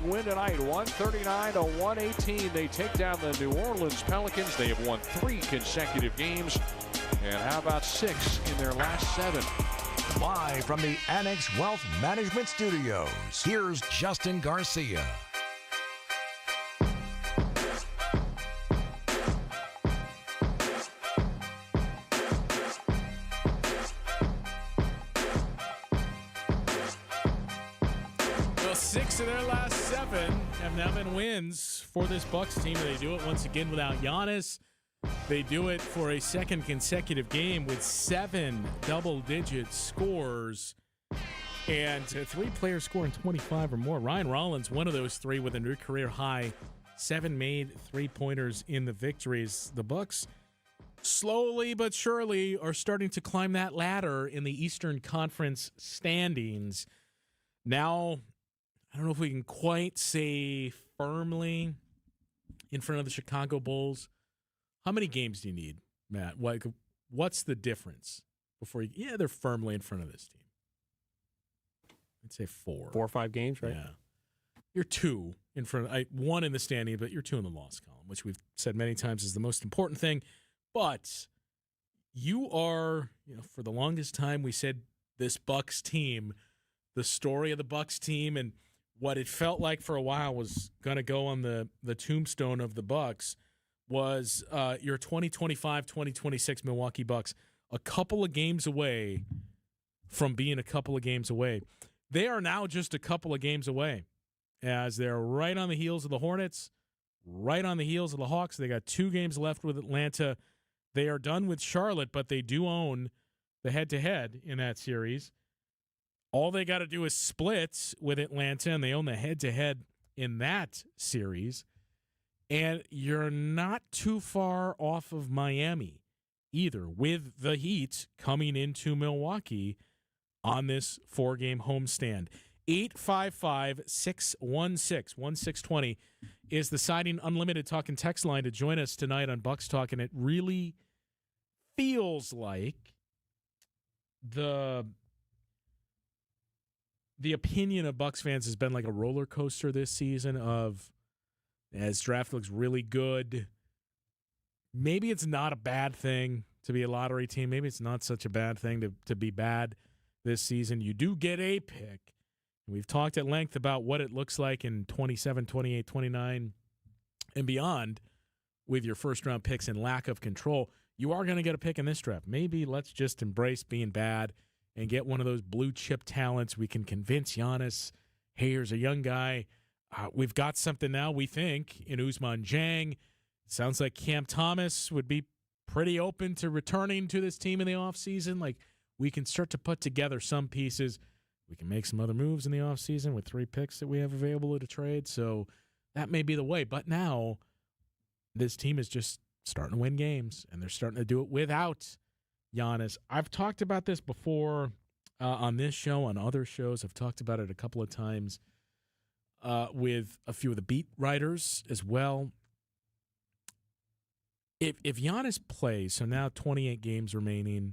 win tonight, 139-118. They take down the New Orleans Pelicans. They have won 3 consecutive games. And how about 6 in their last 7? Live from the Annex Wealth Management Studios, here's Justin Garcia. Well, 6 of their last 7 have now been wins for this Bucks team. They do it once again without Giannis. They do it for a second consecutive game with 7 double-digit scores and 3 players scoring 25 or more. Ryan Rollins, one of those 3 with a new career high, 7 made 3-pointers in the victories. The Bucks slowly but surely are starting to climb that ladder in the Eastern Conference standings. Now, I don't know if we can quite say firmly in front of the Chicago Bulls. How many games do you need, Matt? What's the difference before you? Yeah, they're firmly in front of this team. I'd say 4. 4 or 5 games, right? Yeah. You're 2 in front of 1 in the standing, but you're 2 in the loss column, which we've said many times is the most important thing. But you are, for the longest time we said this Bucks team, the story of the Bucks team and what it felt like for a while was going to go on the tombstone of the Bucks was your 2025-2026 Milwaukee Bucks, a couple of games away from being a couple of games away. They are now just a couple of games away, as they're right on the heels of the Hornets, right on the heels of the Hawks. They got 2 games left with Atlanta. They are done with Charlotte, but they do own the head-to-head in that series. All they got to do is split with Atlanta, and they own the head-to-head in that series. And you're not too far off of Miami either, with the Heat coming into Milwaukee on this 4-game homestand. 855-616-1620 is the Siding Unlimited Talk and Text line to join us tonight on Bucks Talk. And it really feels like the opinion of Bucks fans has been like a roller coaster this season of, as draft looks really good, maybe it's not a bad thing to be a lottery team. Maybe it's not such a bad thing to be bad this season. You do get a pick. We've talked at length about what it looks like in 27, 28, 29, and beyond with your first-round picks and lack of control. You are going to get a pick in this draft. Maybe let's just embrace being bad and get one of those blue-chip talents. We can convince Giannis, hey, here's a young guy. We've got something now, we think, in Ousmane Dieng. Sounds like Cam Thomas would be pretty open to returning to this team in the offseason. Like, we can start to put together some pieces. We can make some other moves in the offseason with 3 picks that we have available to trade. So that may be the way. But now this team is just starting to win games, and they're starting to do it without Giannis. I've talked about this before on this show, on other shows. I've talked about it a couple of times with a few of the beat writers as well. If Giannis plays, so now 28 games remaining,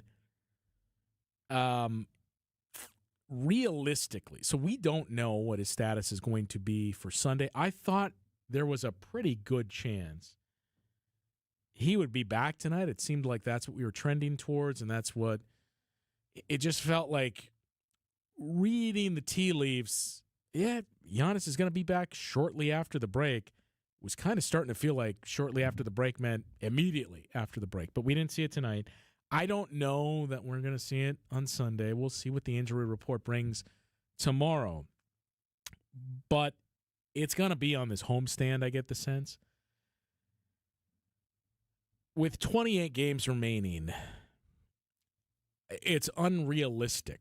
realistically, so we don't know what his status is going to be for Sunday. I thought there was a pretty good chance he would be back tonight. It seemed like that's what we were trending towards, and that's what it just felt like reading the tea leaves. Yeah, Giannis is going to be back shortly after the break. It was kind of starting to feel like shortly after the break meant immediately after the break, but we didn't see it tonight. I don't know that we're going to see it on Sunday. We'll see what the injury report brings tomorrow. But it's going to be on this homestand, I get the sense. With 28 games remaining, it's unrealistic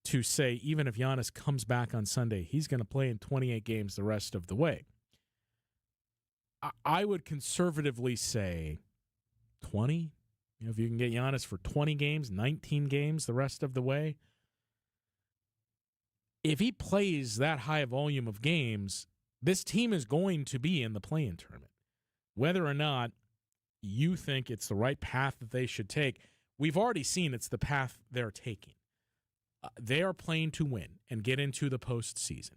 to say even if Giannis comes back on Sunday, he's going to play in 28 games the rest of the way. I would conservatively say 20. If you can get Giannis for 20 games, 19 games the rest of the way. If he plays that high volume of games, this team is going to be in the play-in tournament. Whether or not you think it's the right path that they should take, we've already seen it's the path they're taking. They are playing to win and get into the postseason.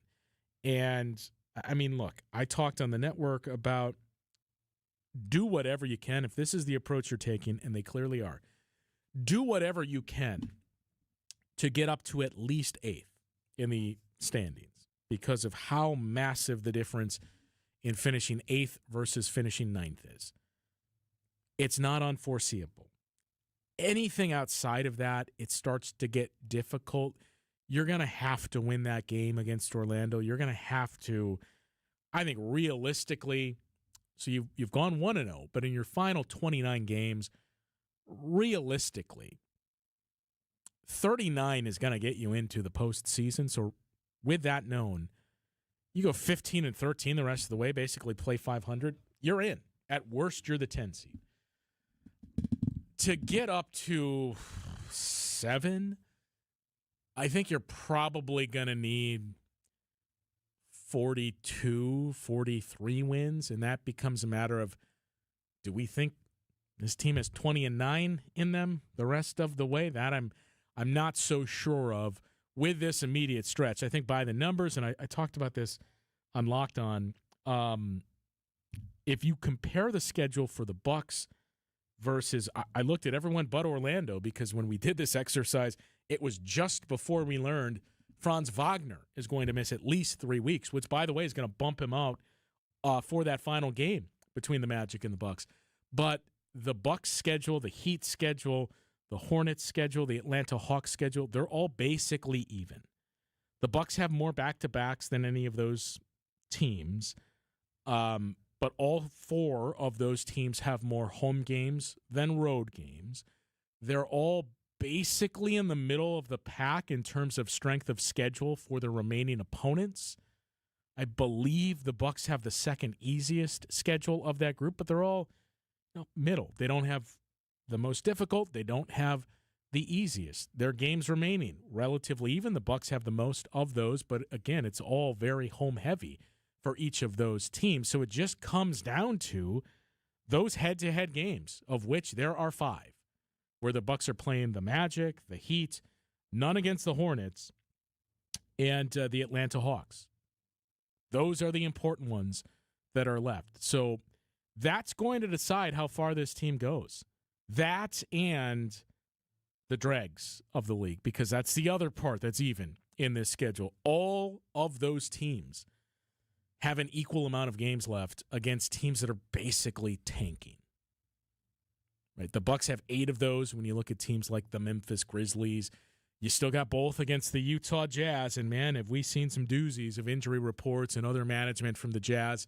And, I mean, look, I talked on the network about do whatever you can. If this is the approach you're taking, and they clearly are, do whatever you can to get up to at least 8th in the standings because of how massive the difference in finishing 8th versus finishing 9th is. It's not unforeseeable. Anything outside of that, it starts to get difficult. You're going to have to win that game against Orlando. You're going to have to, I think, realistically, so you've gone 1-0, but in your final 29 games, realistically, 39 is going to get you into the postseason. So with that known, you go 15-13 the rest of the way, basically play 500, you're in. At worst, you're the 10 seed. To get up to 7, I think you're probably going to need 42, 43 wins, and that becomes a matter of, do we think this team has 20-9 in them the rest of the way? That I'm not so sure of with this immediate stretch. I think by the numbers, and I talked about this on Locked On, if you compare the schedule for the Bucks versus, I looked at everyone but Orlando because when we did this exercise, it was just before we learned Franz Wagner is going to miss at least 3 weeks, which, by the way, is going to bump him out for that final game between the Magic and the Bucks. But the Bucks schedule, the Heat schedule, the Hornets schedule, the Atlanta Hawks schedule, they're all basically even. The Bucks have more back-to-backs than any of those teams, but all 4 of those teams have more home games than road games. They're all basically in the middle of the pack in terms of strength of schedule for the remaining opponents. I believe the Bucks have the second easiest schedule of that group, but they're all middle. They don't have the most difficult. They don't have the easiest. Their games remaining relatively even. The Bucks have the most of those, but again, it's all very home heavy for each of those teams. So it just comes down to those head-to-head games, of which there are 5, where the Bucks are playing the Magic, the Heat, none against the Hornets, and the Atlanta Hawks. Those are the important ones that are left. So that's going to decide how far this team goes. That and the dregs of the league, because that's the other part that's even in this schedule. All of those teams have an equal amount of games left against teams that are basically tanking. Right? The Bucks have 8 of those when you look at teams like the Memphis Grizzlies. You still got both against the Utah Jazz, and man, have we seen some doozies of injury reports and other management from the Jazz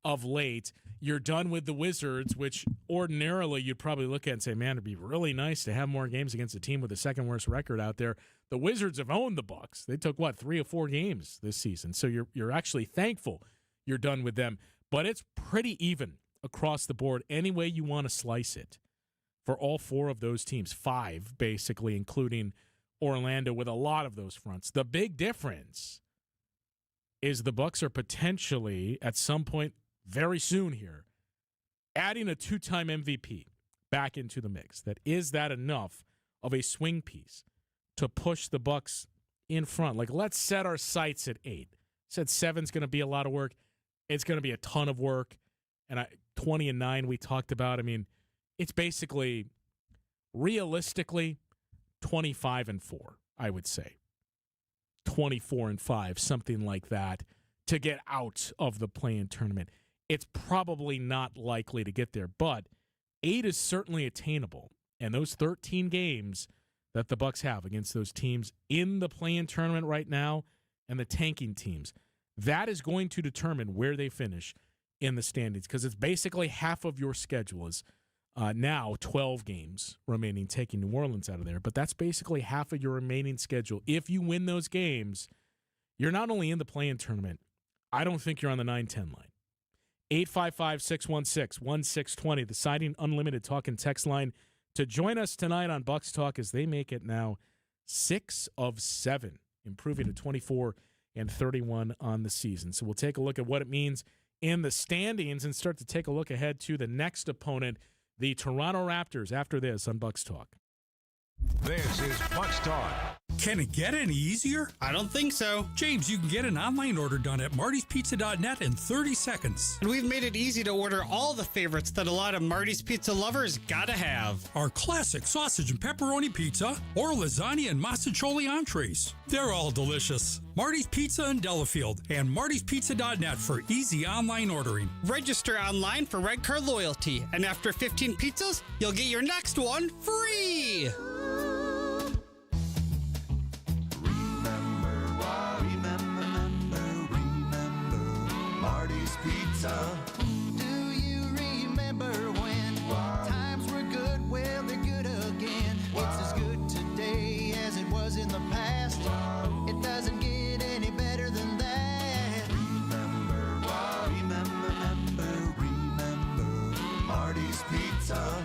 of late. You're done with the Wizards, which ordinarily you'd probably look at and say, man, it'd be really nice to have more games against a team with the second worst record out there. The Wizards have owned the Bucks. They took, 3 or 4 games this season, so you're actually thankful you're done with them. But it's pretty even across the board, any way you want to slice it, for all 4 of those teams, 5 basically, including Orlando with a lot of those fronts. The big difference is the Bucks are potentially, at some point very soon here, adding a 2-time MVP back into the mix. Is that enough of a swing piece to push the Bucks in front? Like, let's set our sights at 8. Said 7's going to be a lot of work. It's going to be a ton of work. And 20-9 we talked about. I mean, it's basically, realistically, 25-4, I would say. 24-5, something like that, to get out of the play-in tournament. It's probably not likely to get there, but 8 is certainly attainable. And those 13 games that the Bucks have against those teams in the play-in tournament right now and the tanking teams, that is going to determine where they finish in the standings, because it's basically half of your schedule is now 12 games remaining, taking New Orleans out of there. But that's basically half of your remaining schedule. If you win those games, you're not only in the play-in tournament, I don't think you're on the 9-10 line. 855-616-1620, the Siding Unlimited talk and text line to join us tonight on Bucks Talk as they make it now 6 of 7, improving to 24-31 on the season. So we'll take a look at what it means in the standings and start to take a look ahead to the next opponent, the Toronto Raptors, after this on Bucks Talk. This is Bucks Talk. Can it get any easier? I don't think so. James, you can get an online order done at martyspizza.net in 30 seconds. And we've made it easy to order all the favorites that a lot of Marty's Pizza lovers gotta have. Our classic sausage and pepperoni pizza or lasagna and masticholi entrees. They're all delicious. Marty's Pizza in Delafield and martyspizza.net for easy online ordering. Register online for Red Card Loyalty, and after 15 pizzas, you'll get your next one free! Do you remember when times were good? Well, they're good again. It's as good today as it was in the past. It doesn't get any better than that. Remember, Marty's Pizza.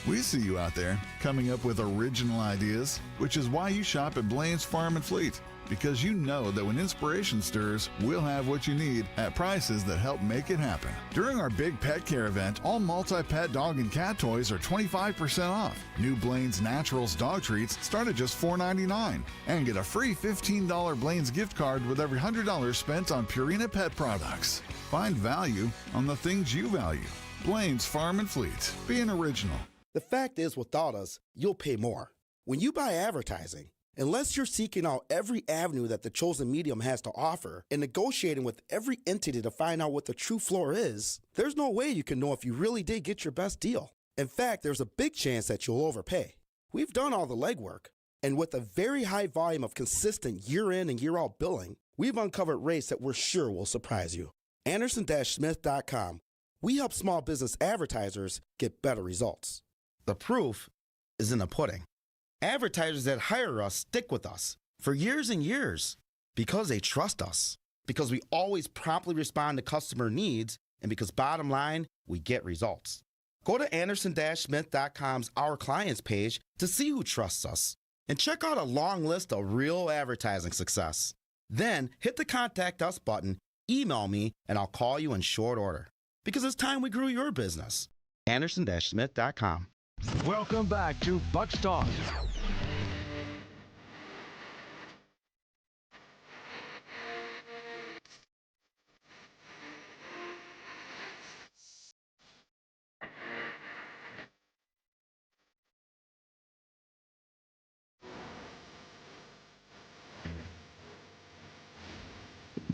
We see you out there coming up with original ideas, which is why you shop at Blaine's Farm and Fleet. Because you know that when inspiration stirs, we'll have what you need at prices that help make it happen. During our big pet care event, all multi-pet dog and cat toys are 25% off. New Blaine's Naturals dog treats start at just $4.99. And get a free $15 Blaine's gift card with every $100 spent on Purina pet products. Find value on the things you value. Blaine's Farm and Fleet. Being original. The fact is, without us, you'll pay more. When you buy advertising, unless you're seeking out every avenue that the chosen medium has to offer and negotiating with every entity to find out what the true floor is, there's no way you can know if you really did get your best deal. In fact, there's a big chance that you'll overpay. We've done all the legwork, and with a very high volume of consistent year-in and year-out billing, we've uncovered rates that we're sure will surprise you. Anderson-Smith.com. We help small business advertisers get better results. The proof is in the pudding. Advertisers that hire us stick with us for years and years because they trust us, because we always promptly respond to customer needs, and because bottom line, we get results. Go to Anderson-Smith.com's Our Clients page to see who trusts us and check out a long list of real advertising success. Then hit the Contact Us button, email me, and I'll call you in short order because it's time we grew your business. Anderson-Smith.com. Welcome back to Bucks Talk.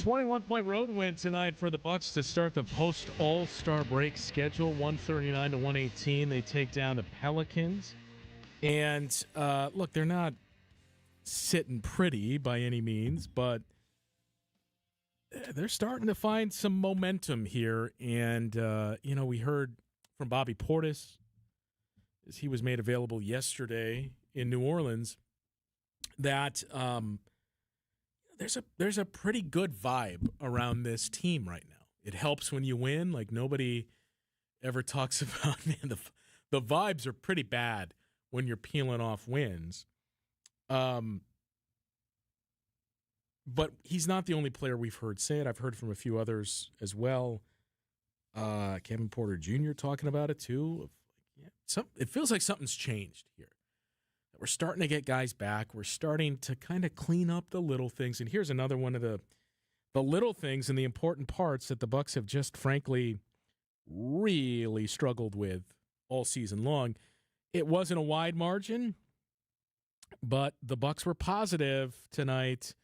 .1 road win tonight for the Bucks to start the post All-Star break schedule. 139 to 118. They take down the Pelicans. And look, they're not sitting pretty by any means, but they're starting to find some momentum here. And we heard from Bobby Portis as he was made available yesterday in New Orleans that there's a pretty good vibe around this team right now. It helps when you win. Like, nobody ever talks about, man, the vibes are pretty bad when you're peeling off wins. But he's not the only player we've heard say it. I've heard from a few others as well. Kevin Porter Jr. talking about it too. It feels like something's changed here. We're starting to get guys back. We're starting to kind of clean up the little things. And here's another one of the little things and the important parts that the Bucks have just, frankly, really struggled with all season long. It wasn't a wide margin, but the Bucks were positive tonight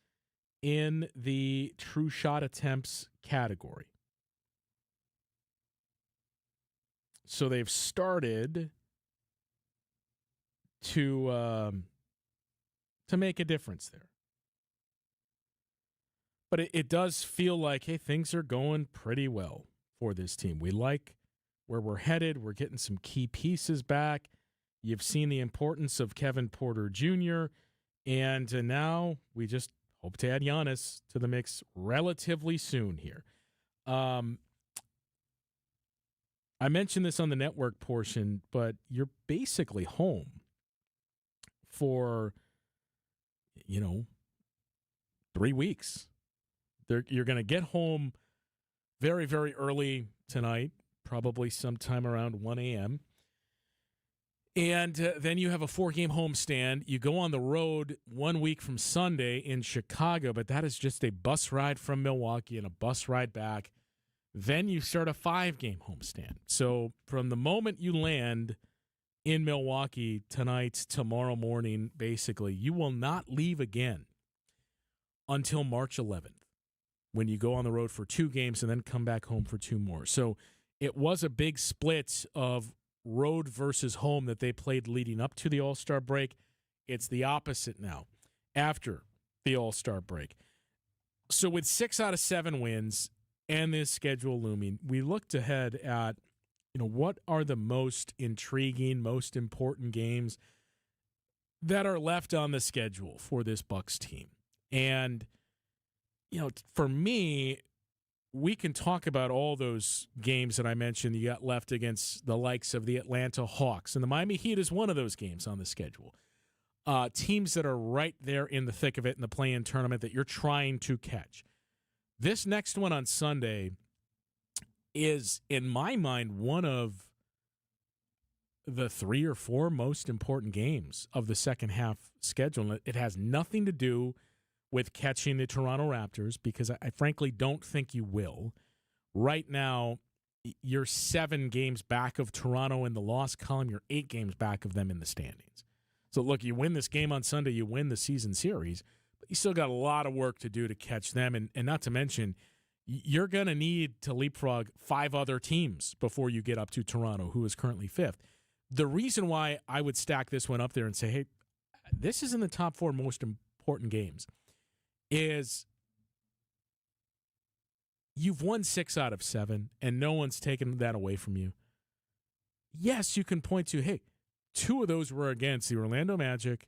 in the true shot attempts category. So they've started to make a difference there. But it does feel like, hey, things are going pretty well for this team. We like where we're headed. We're getting some key pieces back. You've seen the importance of Kevin Porter Jr., and now we just hope to add Giannis to the mix relatively soon here. I mentioned this on the network portion, but you're basically home for, 3 weeks. You're going to get home very, very early tonight, probably sometime around 1 a.m., And then you have a 4-game homestand. You go on the road 1 week from Sunday in Chicago, but that is just a bus ride from Milwaukee and a bus ride back. Then you start a 5-game homestand. So from the moment you land in Milwaukee tonight, tomorrow morning, basically, you will not leave again until March 11th when you go on the road for 2 games and then come back home for 2 more. So it was a big split of road versus home that they played leading up to the All-Star break. It's the opposite now after the All-Star break. So with 6 out of 7 wins and this schedule looming, we looked ahead at, what are the most intriguing, most important games that are left on the schedule for this Bucks team. And, for me, we can talk about all those games that I mentioned you got left against the likes of the Atlanta Hawks. And the Miami Heat is one of those games on the schedule. Teams that are right there in the thick of it in the play-in tournament that you're trying to catch. This next one on Sunday is, in my mind, one of the 3 or 4 most important games of the second half schedule. It has nothing to do with catching the Toronto Raptors, because I frankly don't think you will. Right now, you're 7 games back of Toronto in the loss column. You're 8 games back of them in the standings. So, look, you win this game on Sunday, you win the season series, but you still got a lot of work to do to catch them. And not to mention, you're going to need to leapfrog 5 other teams before you get up to Toronto, who is currently 5th. The reason why I would stack this one up there and say, hey, this is in the top 4 most important games is you've won 6 out of 7, and no one's taken that away from you. Yes, you can point to, hey, 2 of those were against the Orlando Magic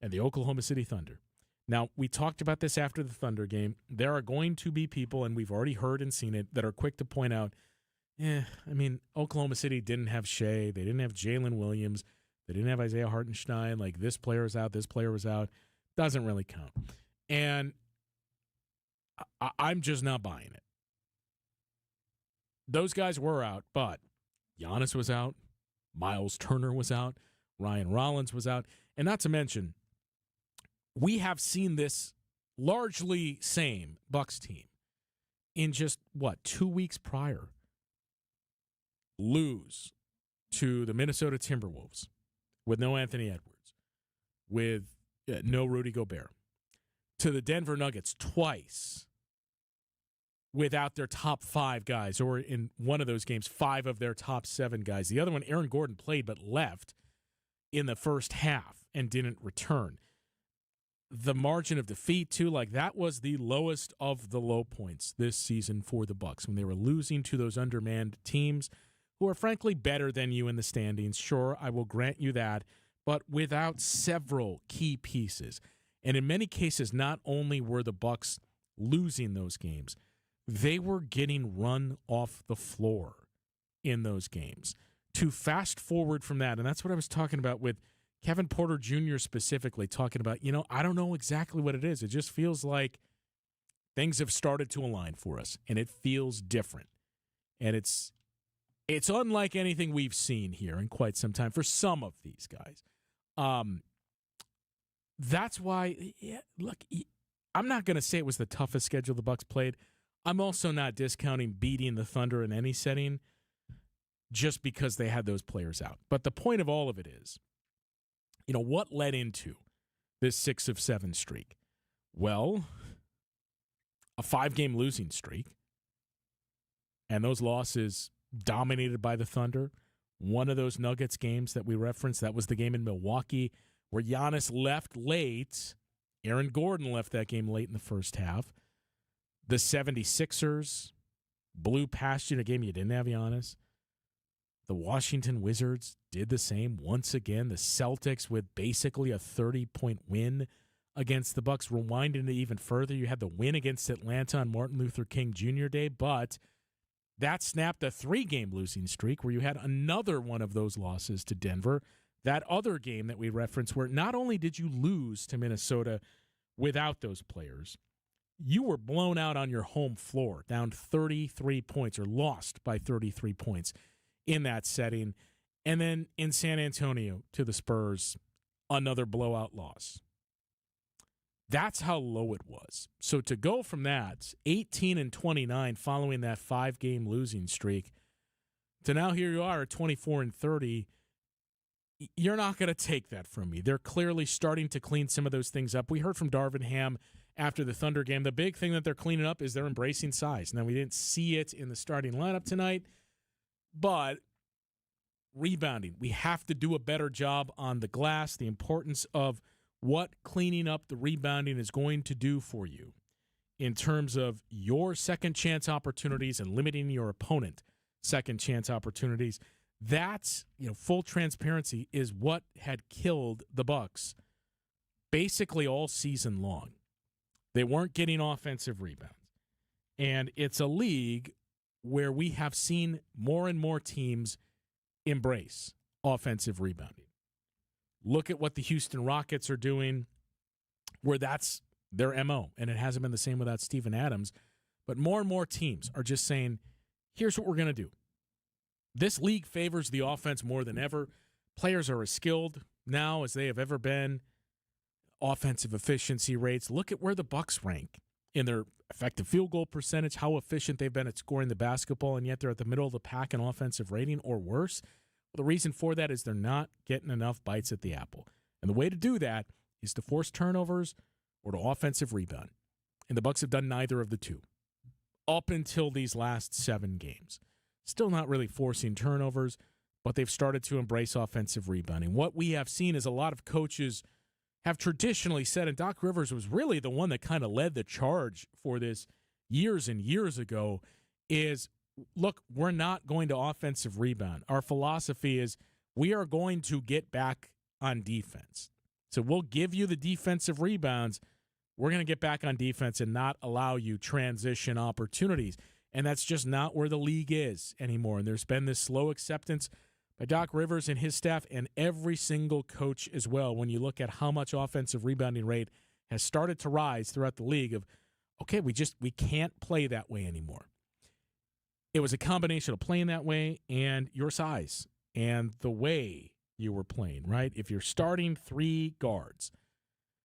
and the Oklahoma City Thunder. Now, we talked about this after the Thunder game. There are going to be people, and we've already heard and seen it, that are quick to point out, Oklahoma City didn't have Shea. They didn't have Jalen Williams. They didn't have Isaiah Hartenstein. Like, this player was out, this player was out. Doesn't really count. And I'm just not buying it. Those guys were out, but Giannis was out. Miles Turner was out. Ryan Rollins was out. And not to mention, we have seen this largely same Bucks team in just, 2 weeks prior, lose to the Minnesota Timberwolves with no Anthony Edwards, with no Rudy Gobert, to the Denver Nuggets twice without their top 5 guys, or in one of those games, 5 of their top 7 guys. The other one, Aaron Gordon played but left in the first half and didn't return. The margin of defeat, too, that was the lowest of the low points this season for the Bucks, when they were losing to those undermanned teams who are frankly better than you in the standings. Sure, I will grant you that, but without several key pieces. And in many cases, not only were the Bucks losing those games, they were getting run off the floor in those games. To fast forward from that, and that's what I was talking about with Kevin Porter Jr. specifically, talking about, I don't know exactly what it is. It just feels like things have started to align for us, and it feels different. And it's unlike anything we've seen here in quite some time for some of these guys. That's why, look, I'm not going to say it was the toughest schedule the Bucks played. I'm also not discounting beating the Thunder in any setting just because they had those players out. But the point of all of it is, what led into this 6 of 7 streak? Well, a 5-game losing streak, and those losses dominated by the Thunder. One of those Nuggets games that we referenced, that was the game in Milwaukee where Giannis left late. Aaron Gordon left that game late in the first half. The 76ers blew past you in a game you didn't have Giannis. The Washington Wizards did the same once again. The Celtics with basically a 30-point win against the Bucks. Rewinding it even further, you had the win against Atlanta on Martin Luther King Jr. Day, but that snapped a 3-game losing streak where you had another one of those losses to Denver. That other game that we referenced where not only did you lose to Minnesota without those players, you were blown out on your home floor, down 33 points, or lost by 33 points in that setting. And then in San Antonio to the Spurs, another blowout loss. That's how low it was. So to go from that, 18-29 following that 5-game losing streak, to now here you are at 24-30, you're not going to take that from me. They're clearly starting to clean some of those things up. We heard from Darvin Ham after the Thunder game. The big thing that they're cleaning up is they're embracing size. Now, we didn't see it in the starting lineup tonight, but rebounding. We have to do a better job on the glass. The importance of what cleaning up the rebounding is going to do for you in terms of your second chance opportunities and limiting your opponent second chance opportunities. That's, full transparency, is what had killed the Bucks basically all season long. They weren't getting offensive rebounds. And it's a league where we have seen more and more teams embrace offensive rebounding. Look at what the Houston Rockets are doing, where that's their MO, and it hasn't been the same without Steven Adams. But more and more teams are just saying, here's what we're going to do. This league favors the offense more than ever. Players are as skilled now as they have ever been. Offensive efficiency rates. Look at where the Bucks rank in their effective field goal percentage, how efficient they've been at scoring the basketball, and yet they're at the middle of the pack in offensive rating or worse. Well, the reason for that is they're not getting enough bites at the apple. And the way to do that is to force turnovers or to offensive rebound. And the Bucks have done neither of the two up until these last 7 games. Still not really forcing turnovers, but they've started to embrace offensive rebounding. What we have seen is a lot of coaches have traditionally said, and Doc Rivers was really the one that kind of led the charge for this years and years ago, is, look, we're not going to offensive rebound. Our philosophy is we are going to get back on defense. So we'll give you the defensive rebounds. We're going to get back on defense and not allow you transition opportunities. And that's just not where the league is anymore. And there's been this slow acceptance by Doc Rivers and his staff and every single coach as well when you look at how much offensive rebounding rate has started to rise throughout the league of, okay, we can't play that way anymore. It was a combination of playing that way and your size and the way you were playing, right? If you're starting 3 guards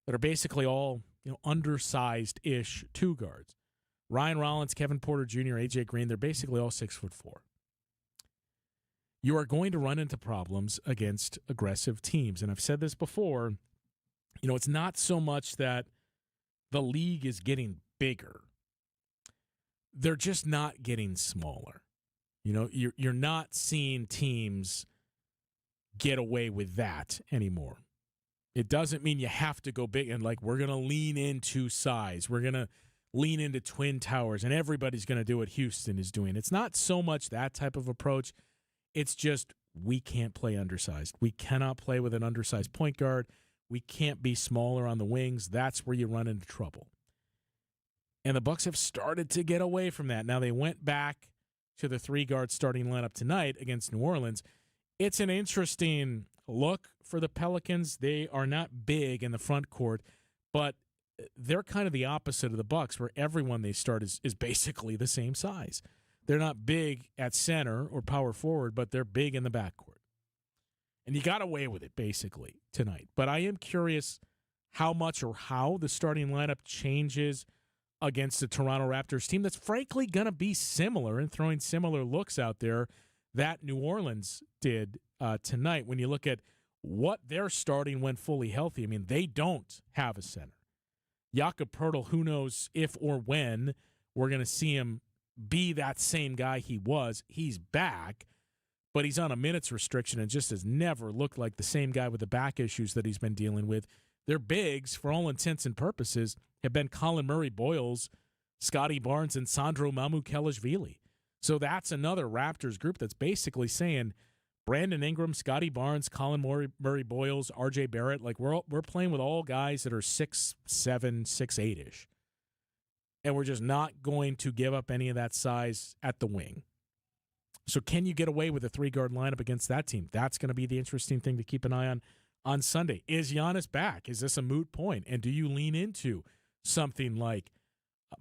that are basically all, undersized-ish 2 guards, Ryan Rollins, Kevin Porter Jr., A.J. Green, they're basically all 6'4". You are going to run into problems against aggressive teams. And I've said this before, it's not so much that the league is getting bigger. They're just not getting smaller. You're not seeing teams get away with that anymore. It doesn't mean you have to go big and we're going to lean into size. We're going to lean into Twin Towers, and everybody's going to do what Houston is doing. It's not so much that type of approach. It's just we can't play undersized. We cannot play with an undersized point guard. We can't be smaller on the wings. That's where you run into trouble. And the Bucks have started to get away from that. Now they went back to the 3-guard starting lineup tonight against New Orleans. It's an interesting look for the Pelicans. They are not big in the front court, but they're kind of the opposite of the Bucks, where everyone they start is basically the same size. They're not big at center or power forward, but they're big in the backcourt. And you got away with it, basically, tonight. But I am curious how much or how the starting lineup changes against the Toronto Raptors team that's frankly going to be similar and throwing similar looks out there that New Orleans did tonight. When you look at what they're starting when fully healthy, I mean, they don't have a center. Jakob Poeltl, who knows if or when we're going to see him be that same guy he was. He's back, but he's on a minutes restriction and just has never looked like the same guy with the back issues that he's been dealing with. Their bigs, for all intents and purposes, have been Colin Murray-Boyles, Scotty Barnes, and Sandro Mamukelashvili. So that's another Raptors group that's basically saying Brandon Ingram, Scotty Barnes, Colin Murray-Boyles, R.J. Barrett, we're playing with all guys that are 6'7", 6'8"-ish. And we're just not going to give up any of that size at the wing. So can you get away with a 3-guard lineup against that team? That's going to be the interesting thing to keep an eye on Sunday. Is Giannis back? Is this a moot point? And do you lean into something like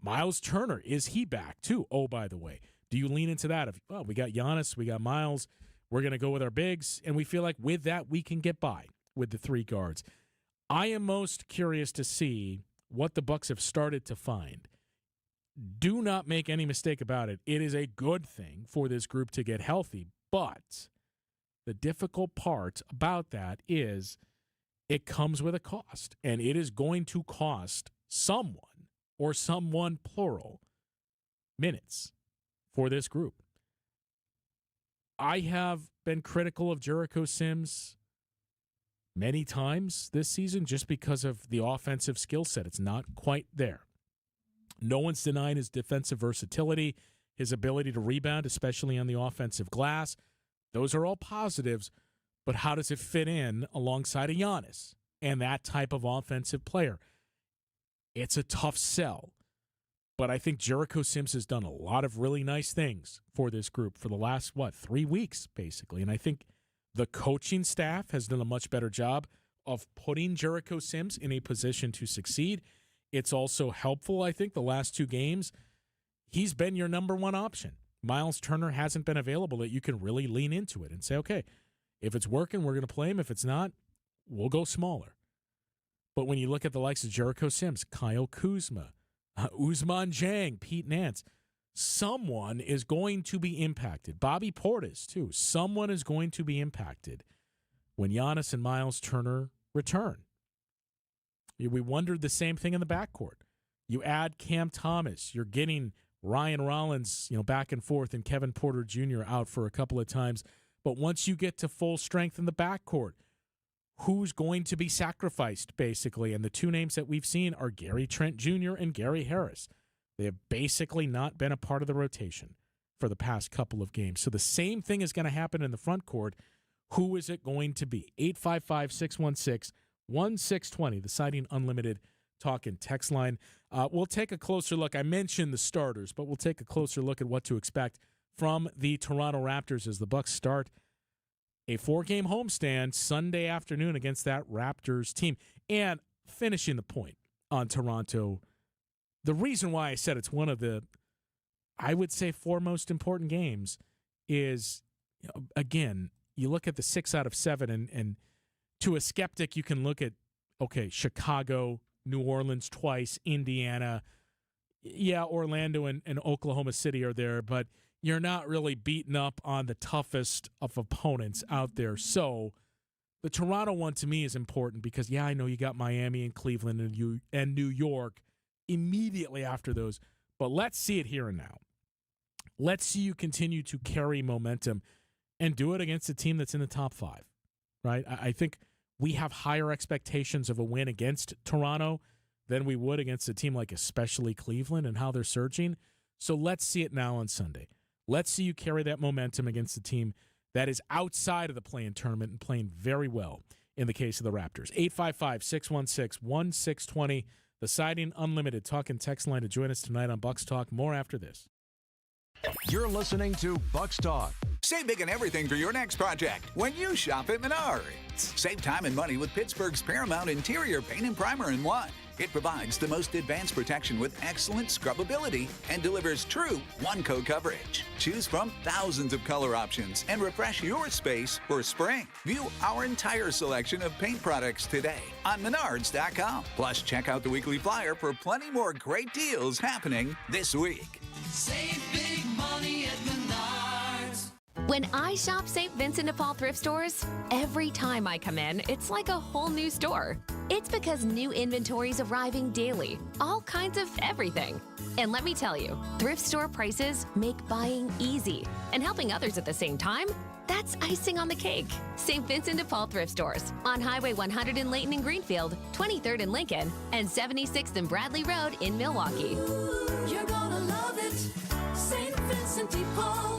Miles Turner? Is he back too? Oh, by the way, do you lean into that? We got Giannis, we got Miles, We're going to go with our bigs, and we feel like with that we can get by with the 3 guards. I am most curious to see what the Bucks have started to find. Do not make any mistake about it. It is a good thing for this group to get healthy, but the difficult part about that is it comes with a cost, and it is going to cost someone, or someone plural, minutes for this group. I have been critical of Jericho Sims many times this season just because of the offensive skill set. It's not quite there. No one's denying his defensive versatility, his ability to rebound, especially on the offensive glass. Those are all positives, but how does it fit in alongside a Giannis and that type of offensive player? It's a tough sell, but I think Jericho Sims has done a lot of really nice things for this group for the last, 3 weeks, basically. And I think the coaching staff has done a much better job of putting Jericho Sims in a position to succeed. It's also helpful, I think, the last 2 games, he's been your number 1 option. Miles Turner hasn't been available that you can really lean into it and say, okay, if it's working, we're going to play him. If it's not, we'll go smaller. But when you look at the likes of Jericho Sims, Kyle Kuzma, Ousmane Dieng, Pete Nance, someone is going to be impacted. Bobby Portis, too. Someone is going to be impacted when Giannis and Miles Turner return. We wondered the same thing in the backcourt. You add Cam Thomas, you're getting Ryan Rollins, back and forth, and Kevin Porter Jr. out for a couple of times. But once you get to full strength in the backcourt, who's going to be sacrificed, basically? And the 2 names that we've seen are Gary Trent Jr. and Gary Harris. They have basically not been a part of the rotation for the past couple of games. So the same thing is going to happen in the front court. Who is it going to be? 855-616-1620, the Siding Unlimited talk and text line. We'll take a closer look. I mentioned the starters, but we'll take a closer look at what to expect from the Toronto Raptors as the Bucks start a 4-game homestand Sunday afternoon against that Raptors team. And finishing the point on Toronto, the reason why I said it's one of the, I would say, 4 most important games is, again, you look at the 6 out of 7, and to a skeptic, you can look at, okay, Chicago, New Orleans twice, Indiana. Yeah, Orlando and Oklahoma City are there, but you're not really beaten up on the toughest of opponents out there. So the Toronto one to me is important because, yeah, I know you got Miami and Cleveland and New York immediately after those, but let's see it here and now. Let's see you continue to carry momentum and do it against a team that's in the top 5, right? I think we have higher expectations of a win against Toronto than we would against a team like especially Cleveland and how they're surging. So let's see it now on Sunday. Let's see you carry that momentum against a team that is outside of the play-in tournament and playing very well in the case of the Raptors. 855-616-1620, the Siding Unlimited talk and text line to join us tonight on Bucks Talk. More after this. You're listening to Bucks Talk. Save big on everything for your next project when you shop at Menards. Save time and money with Pittsburgh's Paramount Interior Paint and Primer in one. It provides the most advanced protection with excellent scrubbability and delivers true one-coat coverage. Choose from thousands of color options and refresh your space for spring. View our entire selection of paint products today on Menards.com. Plus, check out the weekly flyer for plenty more great deals happening this week. Save big money at Menards. When I shop St. Vincent de Paul thrift stores, every time I come in, it's like a whole new store. It's because new inventory is arriving daily, all kinds of everything. And let me tell you, thrift store prices make buying easy. And helping others at the same time, that's icing on the cake. St. Vincent de Paul thrift stores on Highway 100 in Layton and Greenfield, 23rd in Lincoln, and 76th and Bradley Road in Milwaukee. You're gonna love it, St. Vincent de Paul.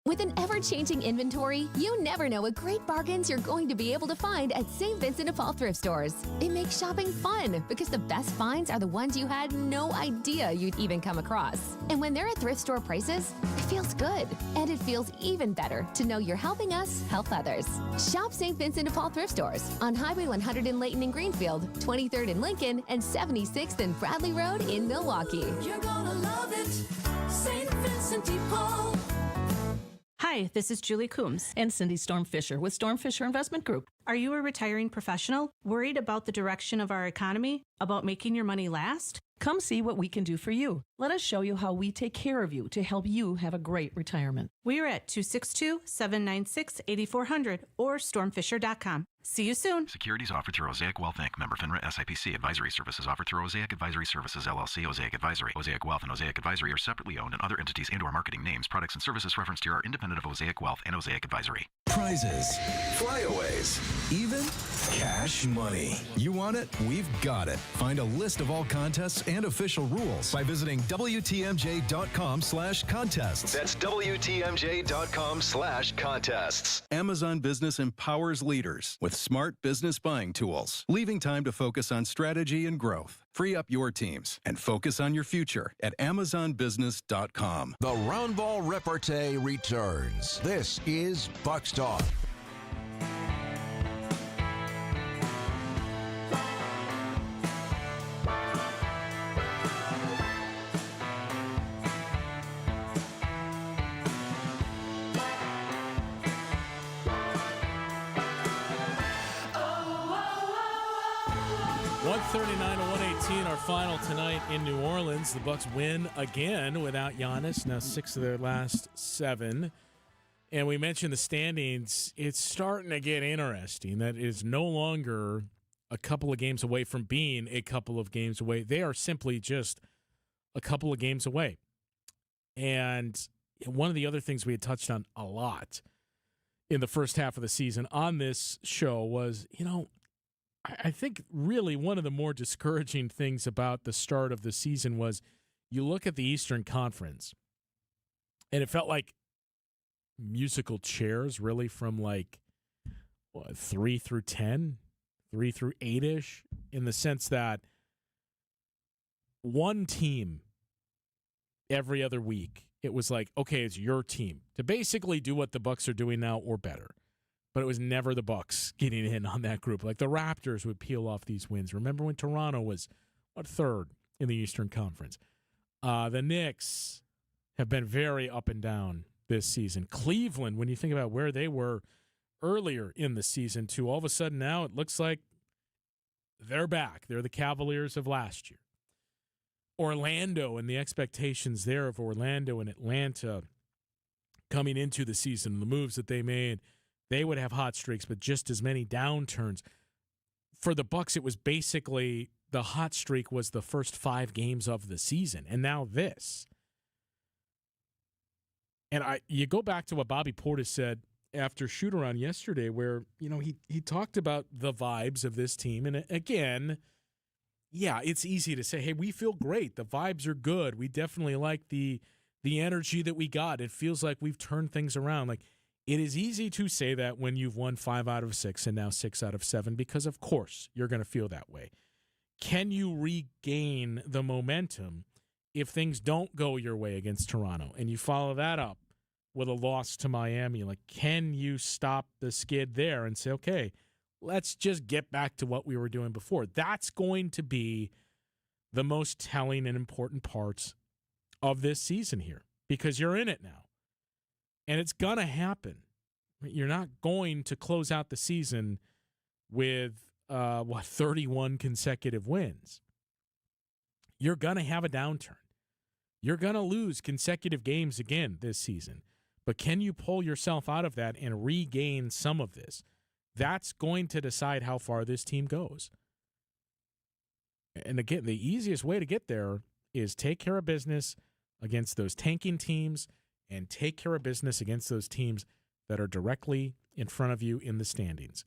With an ever-changing inventory, you never know what great bargains you're going to be able to find at St. Vincent de Paul thrift stores. It makes shopping fun because the best finds are the ones you had no idea you'd even come across. And when they're at thrift store prices, it feels good. And it feels even better to know you're helping us help others. Shop St. Vincent de Paul thrift stores on Highway 100 in Layton and Greenfield, 23rd in Lincoln, and 76th and Bradley Road in Milwaukee. You're gonna love it, St. Vincent de Paul. Hi, this is Julie Coombs. And Cindy Storm Fisher with Storm Fisher Investment Group. Are you a retiring professional worried about the direction of our economy, about making your money last? Come see what we can do for you. Let us show you how we take care of you to help you have a great retirement. We are at 262-796-8400 or stormfisher.com. See you soon. Securities offered through Osaic Wealth Inc. Member FINRA SIPC. Advisory services offered through Osaic Advisory Services LLC. Osaic Advisory. Osaic Wealth and Osaic Advisory are separately owned, and other entities and/or marketing names, products, and services referenced here are independent of Osaic Wealth and Osaic Advisory. Prizes, flyaways, even cash money. You want it? We've got it. Find a list of all contests and official rules by visiting WTMJ.com/contests. That's WTMJ.com/contests. Amazon Business empowers leaders with smart business buying tools, leaving time to focus on strategy and growth. Free up your teams and focus on your future at AmazonBusiness.com. The Round Ball Repartee returns. This is Bucks Talk. Our final tonight in New Orleans. The Bucks win again without Giannis. Now 6 of their last 7. And we mentioned the standings. It's starting to get interesting. That is no longer a couple of games away from being a couple of games away. They are simply just a couple of games away. And one of the other things we had touched on a lot in the first half of the season on this show was, I think really one of the more discouraging things about the start of the season was you look at the Eastern Conference, and it felt like musical chairs really from 3 through 10, 3 through 8-ish, in the sense that one team every other week, it was like, okay, it's your team to basically do what the Bucks are doing now or better. But it was never the Bucks getting in on that group. Like the Raptors would peel off these wins. Remember when Toronto was, third in the Eastern Conference? The Knicks have been very up and down this season. Cleveland, when you think about where they were earlier in the season, all of a sudden now it looks like they're back. They're the Cavaliers of last year. Orlando and the expectations there of Orlando and Atlanta coming into the season, the moves that they made, they would have hot streaks, but just as many downturns. For the Bucks, it was basically the hot streak was the first 5 games of the season, and now this. And you go back to what Bobby Portis said after shoot-around yesterday, where he talked about the vibes of this team, and again, yeah, it's easy to say, hey, we feel great, the vibes are good, we definitely like the energy that we got. It feels like we've turned things around. It is easy to say that when you've won 5 out of 6 and now 6 out of 7, because of course you're going to feel that way. Can you regain the momentum if things don't go your way against Toronto and you follow that up with a loss to Miami? Can you stop the skid there and say, okay, let's just get back to what we were doing before? That's going to be the most telling and important parts of this season here, because you're in it now. And it's going to happen. You're not going to close out the season with, 31 consecutive wins. You're going to have a downturn. You're going to lose consecutive games again this season. But can you pull yourself out of that and regain some of this? That's going to decide how far this team goes. And again, the easiest way to get there is take care of business against those tanking teams and take care of business against those teams that are directly in front of you in the standings.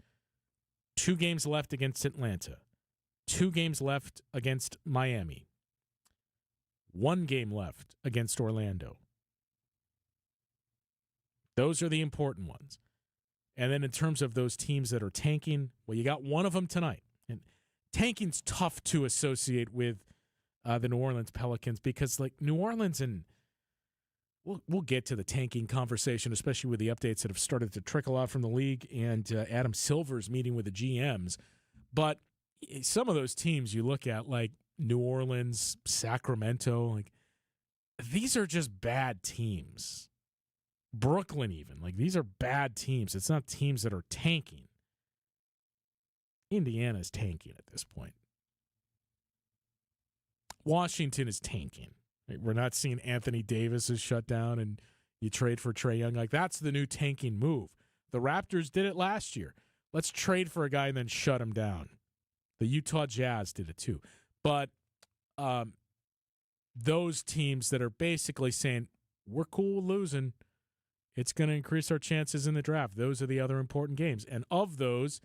2 games left against Atlanta. 2 games left against Miami. 1 game left against Orlando. Those are the important ones. And then in terms of those teams that are tanking, well, you got one of them tonight. And tanking's tough to associate with the New Orleans Pelicans because, New Orleans and We'll get to the tanking conversation, especially with the updates that have started to trickle out from the league and Adam Silver's meeting with the GMs. But some of those teams you look at, like New Orleans, Sacramento, these are just bad teams. Brooklyn even. Like, these are bad teams. It's not teams that are tanking. Indiana's tanking at this point. Washington is tanking. Right? We're not seeing Anthony Davis is shut down and you trade for Trae Young. Like, that's the new tanking move. The Raptors did it last year. Let's trade for a guy and then shut him down. The Utah Jazz did it too. But those teams that are basically saying, we're cool with losing, it's going to increase our chances in the draft. Those are the other important games. And of those,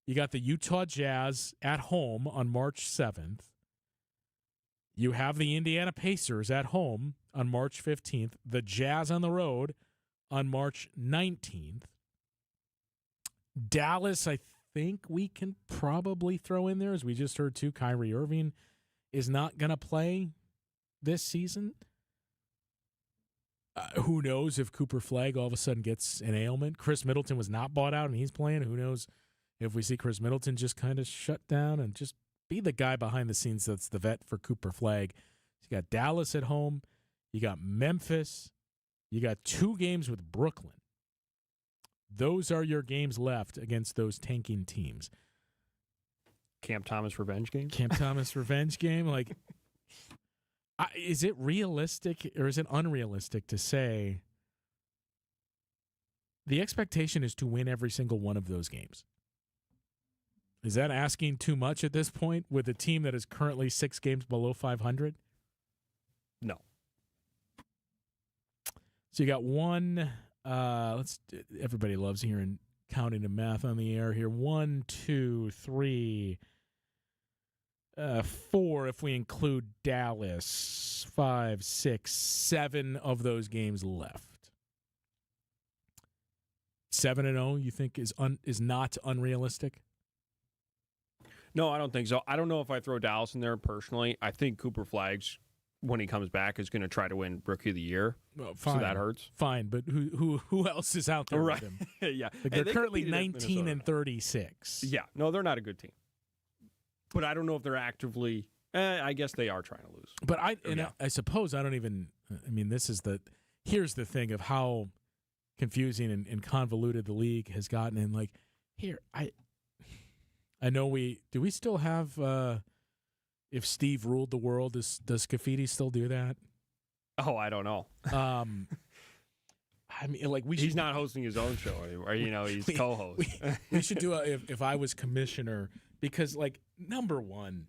you got the Utah Jazz at home on March 7th. You have the Indiana Pacers at home on March 15th. The Jazz on the road on March 19th. Dallas, I think we can probably throw in there, as we just heard too. Kyrie Irving is not going to play this season. Who knows if Cooper Flagg all of a sudden gets an ailment? Chris Middleton was not bought out and he's playing. Who knows if we see Chris Middleton just kind of shut down and just be the guy behind the scenes that's the vet for Cooper Flagg. You got Dallas at home. You got Memphis. You got 2 games with Brooklyn. Those are your games left against those tanking teams. Camp Thomas revenge game? Camp Thomas revenge game? Like, is it realistic or is it unrealistic to say the expectation is to win every single one of those games? Is that asking too much at this point with a team that is currently 6 games below 500? No. So you got one. Everybody loves hearing counting and math on the air here. 1, 2, 3, 4 if we include Dallas. 5, 6, 7 of those games left. 7-0, you think is not unrealistic? No, I don't think so. I don't know if I throw Dallas in there personally. I think Cooper Flagg's, when he comes back, is going to try to win Rookie of the Year. Well, fine. So that hurts. Fine, but who else is out there right. with him? Yeah. Like they're currently 19 and 36. Yeah. No, they're not a good team. But I don't know if they're actively. I guess they are trying to lose. But I suppose I don't even. I mean, here's the thing of how confusing and convoluted the league has gotten. And like here, I know do we still have if Steve ruled the world, does Scafidi still do that? Oh, I don't know. I mean, like he's not hosting his own show anymore. He's co-host. We should do if I was commissioner, because like number one,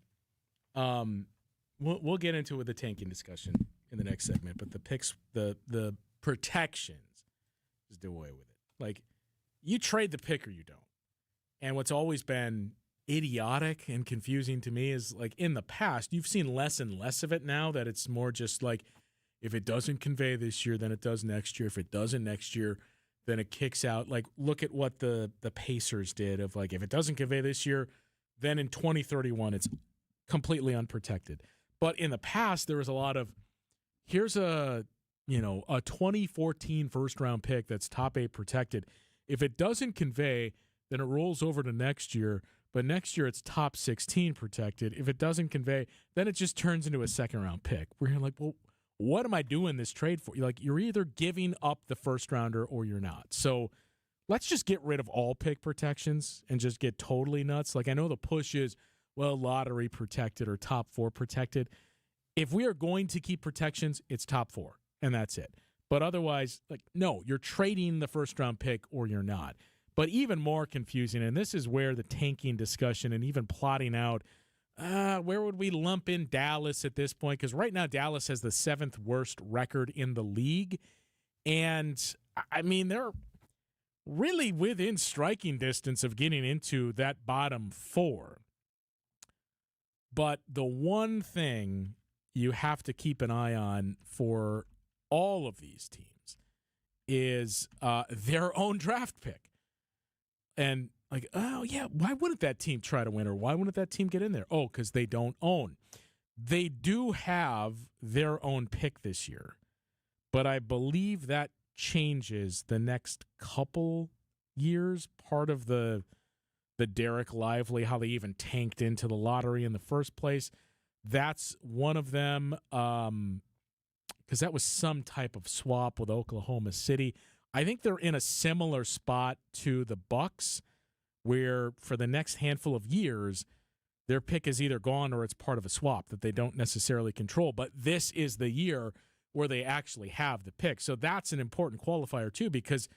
we'll get into it with the tanking discussion in the next segment, but the picks, the protections, just do away with it. Like, you trade the pick or you don't. And what's always been idiotic and confusing to me is, like, in the past, you've seen less and less of it now, that it's more just like, if it doesn't convey this year, then it does next year. If it doesn't next year, then it kicks out. Like, look at what the Pacers did of, like, if it doesn't convey this year, then in 2031, it's completely unprotected. But in the past, there was a lot of, here's a 2014 first-round pick that's top 8 protected. If it doesn't convey, then it rolls over to next year, but next year it's top 16 protected. If it doesn't convey, then it just turns into a second-round pick. We're like, well, what am I doing this trade for? You're either giving up the first-rounder or you're not. So let's just get rid of all pick protections and just get totally nuts. Like, I know the push is, well, lottery protected or top 4 protected. If we are going to keep protections, it's top 4, and that's it. But otherwise, like, no, you're trading the first-round pick or you're not. But even more confusing, and this is where the tanking discussion and even plotting out, where would we lump in Dallas at this point? Because right now Dallas has the 7th worst record in the league. And, I mean, they're really within striking distance of getting into that bottom 4. But the one thing you have to keep an eye on for all of these teams is their own draft pick. And like, oh, yeah, why wouldn't that team try to win, or why wouldn't that team get in there? Oh, because they don't own. They do have their own pick this year, but I believe that changes the next couple years. Part of the Derek Lively, how they even tanked into the lottery in the first place, that's one of them, because that was some type of swap with Oklahoma City. I think they're in a similar spot to the Bucks, where for the next handful of years, their pick is either gone or it's part of a swap that they don't necessarily control. But this is the year where they actually have the pick. So that's an important qualifier too, because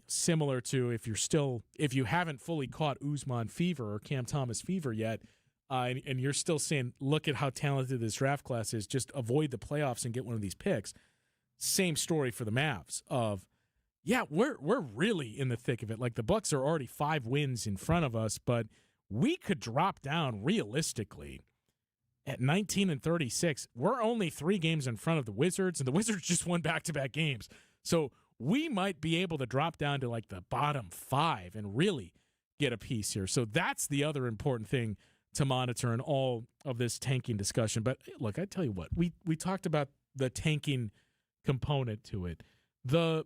similar to if you haven't fully caught Usman fever or Cam Thomas fever yet, and you're still saying, look at how talented this draft class is, just avoid the playoffs and get one of these picks. Same story for the Mavs of, yeah, we're really in the thick of it. Like the Bucks are already 5 wins in front of us, but we could drop down realistically at 19-36. We're only 3 games in front of the Wizards, and the Wizards just won back-to-back games. So we might be able to drop down to like the bottom 5 and really get a piece here. So that's the other important thing to monitor in all of this tanking discussion. But look, I tell you what, we talked about the tanking component to it. The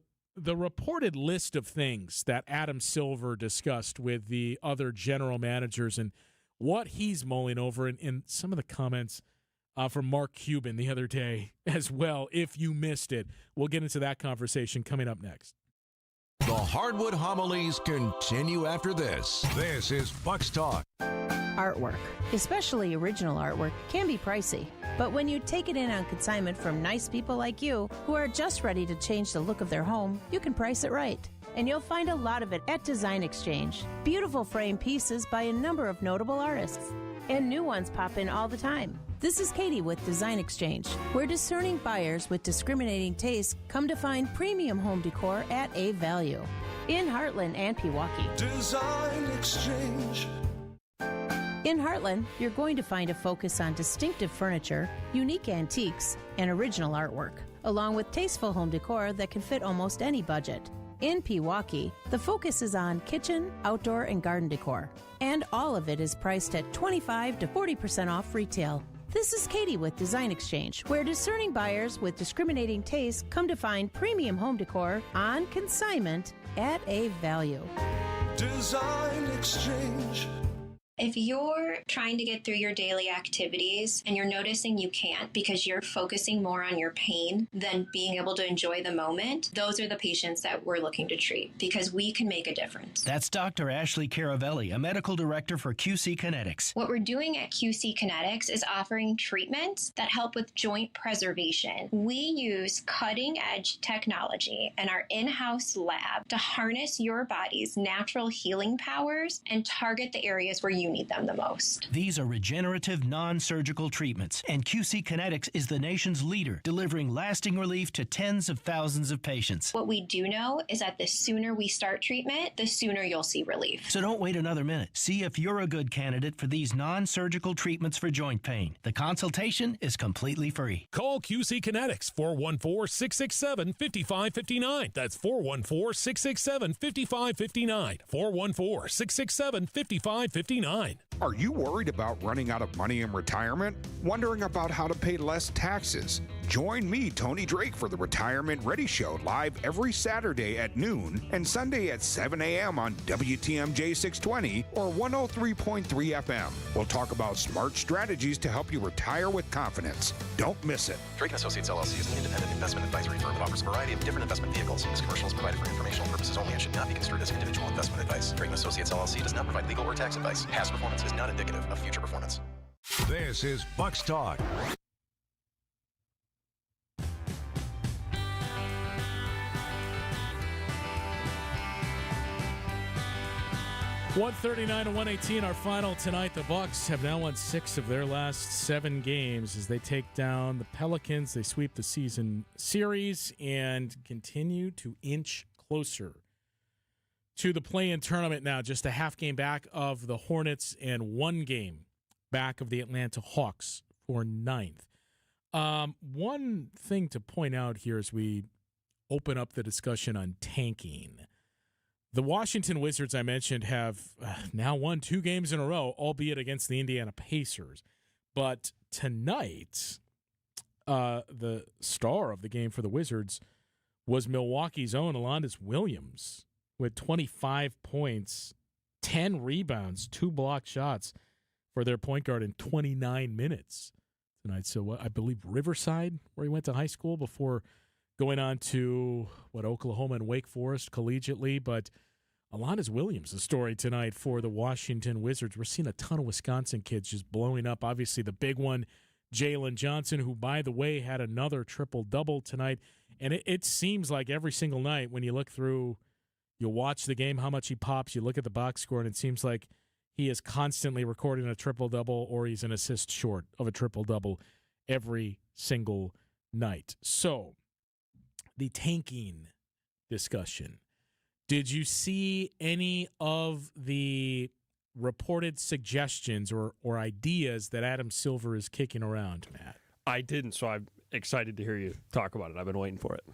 reported list of things that Adam Silver discussed with the other general managers and what he's mulling over, and some of the comments from Mark Cuban the other day as well, if you missed it. We'll get into that conversation coming up next. The Hardwood Homilies continue after this. This is Bucks Talk. Artwork, especially original artwork, can be pricey. But when you take it in on consignment from nice people like you who are just ready to change the look of their home, you can price it right. And you'll find a lot of it at Design Exchange. Beautiful frame pieces by a number of notable artists. And new ones pop in all the time. This is Katie with Design Exchange, where discerning buyers with discriminating tastes come to find premium home decor at a value. In Heartland and Pewaukee. Design Exchange. In Heartland, you're going to find a focus on distinctive furniture, unique antiques, and original artwork, along with tasteful home decor that can fit almost any budget. In Pewaukee, the focus is on kitchen, outdoor, and garden decor, and all of it is priced at 25 to 40% off retail. This is Katie with Design Exchange, where discerning buyers with discriminating tastes come to find premium home decor on consignment at a value. Design Exchange. If you're trying to get through your daily activities and you're noticing you can't because you're focusing more on your pain than being able to enjoy the moment, those are the patients that we're looking to treat because we can make a difference. That's Dr. Ashley Caravelli, a medical director for QC Kinetics. What we're doing at QC Kinetics is offering treatments that help with joint preservation. We use cutting-edge technology in our in-house lab to harness your body's natural healing powers and target the areas where you need them the most. These are regenerative, non-surgical treatments, and QC Kinetics is the nation's leader, delivering lasting relief to tens of thousands of patients. What we do know is that the sooner we start treatment, the sooner you'll see relief. So don't wait another minute. See if you're a good candidate for these non-surgical treatments for joint pain. The consultation is completely free. Call QC Kinetics, 414-667-5559. That's 414-667-5559. 414-667-5559. Are you worried about running out of money in retirement? Wondering about how to pay less taxes? Join me, Tony Drake, for the Retirement Ready Show, live every Saturday at noon and Sunday at 7 a.m. on WTMJ 620 or 103.3 FM. We'll talk about smart strategies to help you retire with confidence. Don't miss it. Drake & Associates LLC is an independent investment advisory firm that offers a variety of different investment vehicles. This commercial is provided for informational purposes only and should not be construed as individual investment advice. Drake & Associates LLC does not provide legal or tax advice. Past performance is not indicative of future performance. This is Bucks Talk. $139-118, our final tonight. The Bucks have now won 6 of their last 7 games as they take down the Pelicans. They sweep the season series and continue to inch closer to the play-in tournament now. Just a half game back of the Hornets and 1 game back of the Atlanta Hawks for 9th. One thing to point out here as we open up the discussion on tanking. The Washington Wizards, I mentioned, have now won 2 games in a row, albeit against the Indiana Pacers. But tonight, the star of the game for the Wizards was Milwaukee's own Alondes Williams with 25 points, 10 rebounds, 2 blocked shots for their point guard in 29 minutes tonight. So I believe Riverside, where he went to high school before going on to, Oklahoma and Wake Forest collegiately, but Alanis Williams, the story tonight for the Washington Wizards. We're seeing a ton of Wisconsin kids just blowing up. Obviously, the big one, Jalen Johnson, who, by the way, had another triple-double tonight. And it seems like every single night when you look through, you watch the game, how much he pops, you look at the box score, and it seems like he is constantly recording a triple-double or he's an assist short of a triple-double every single night. So, the tanking discussion. Did you see any of the reported suggestions or ideas that Adam Silver is kicking around, Matt? I didn't, so I'm excited to hear you talk about it. I've been waiting for it.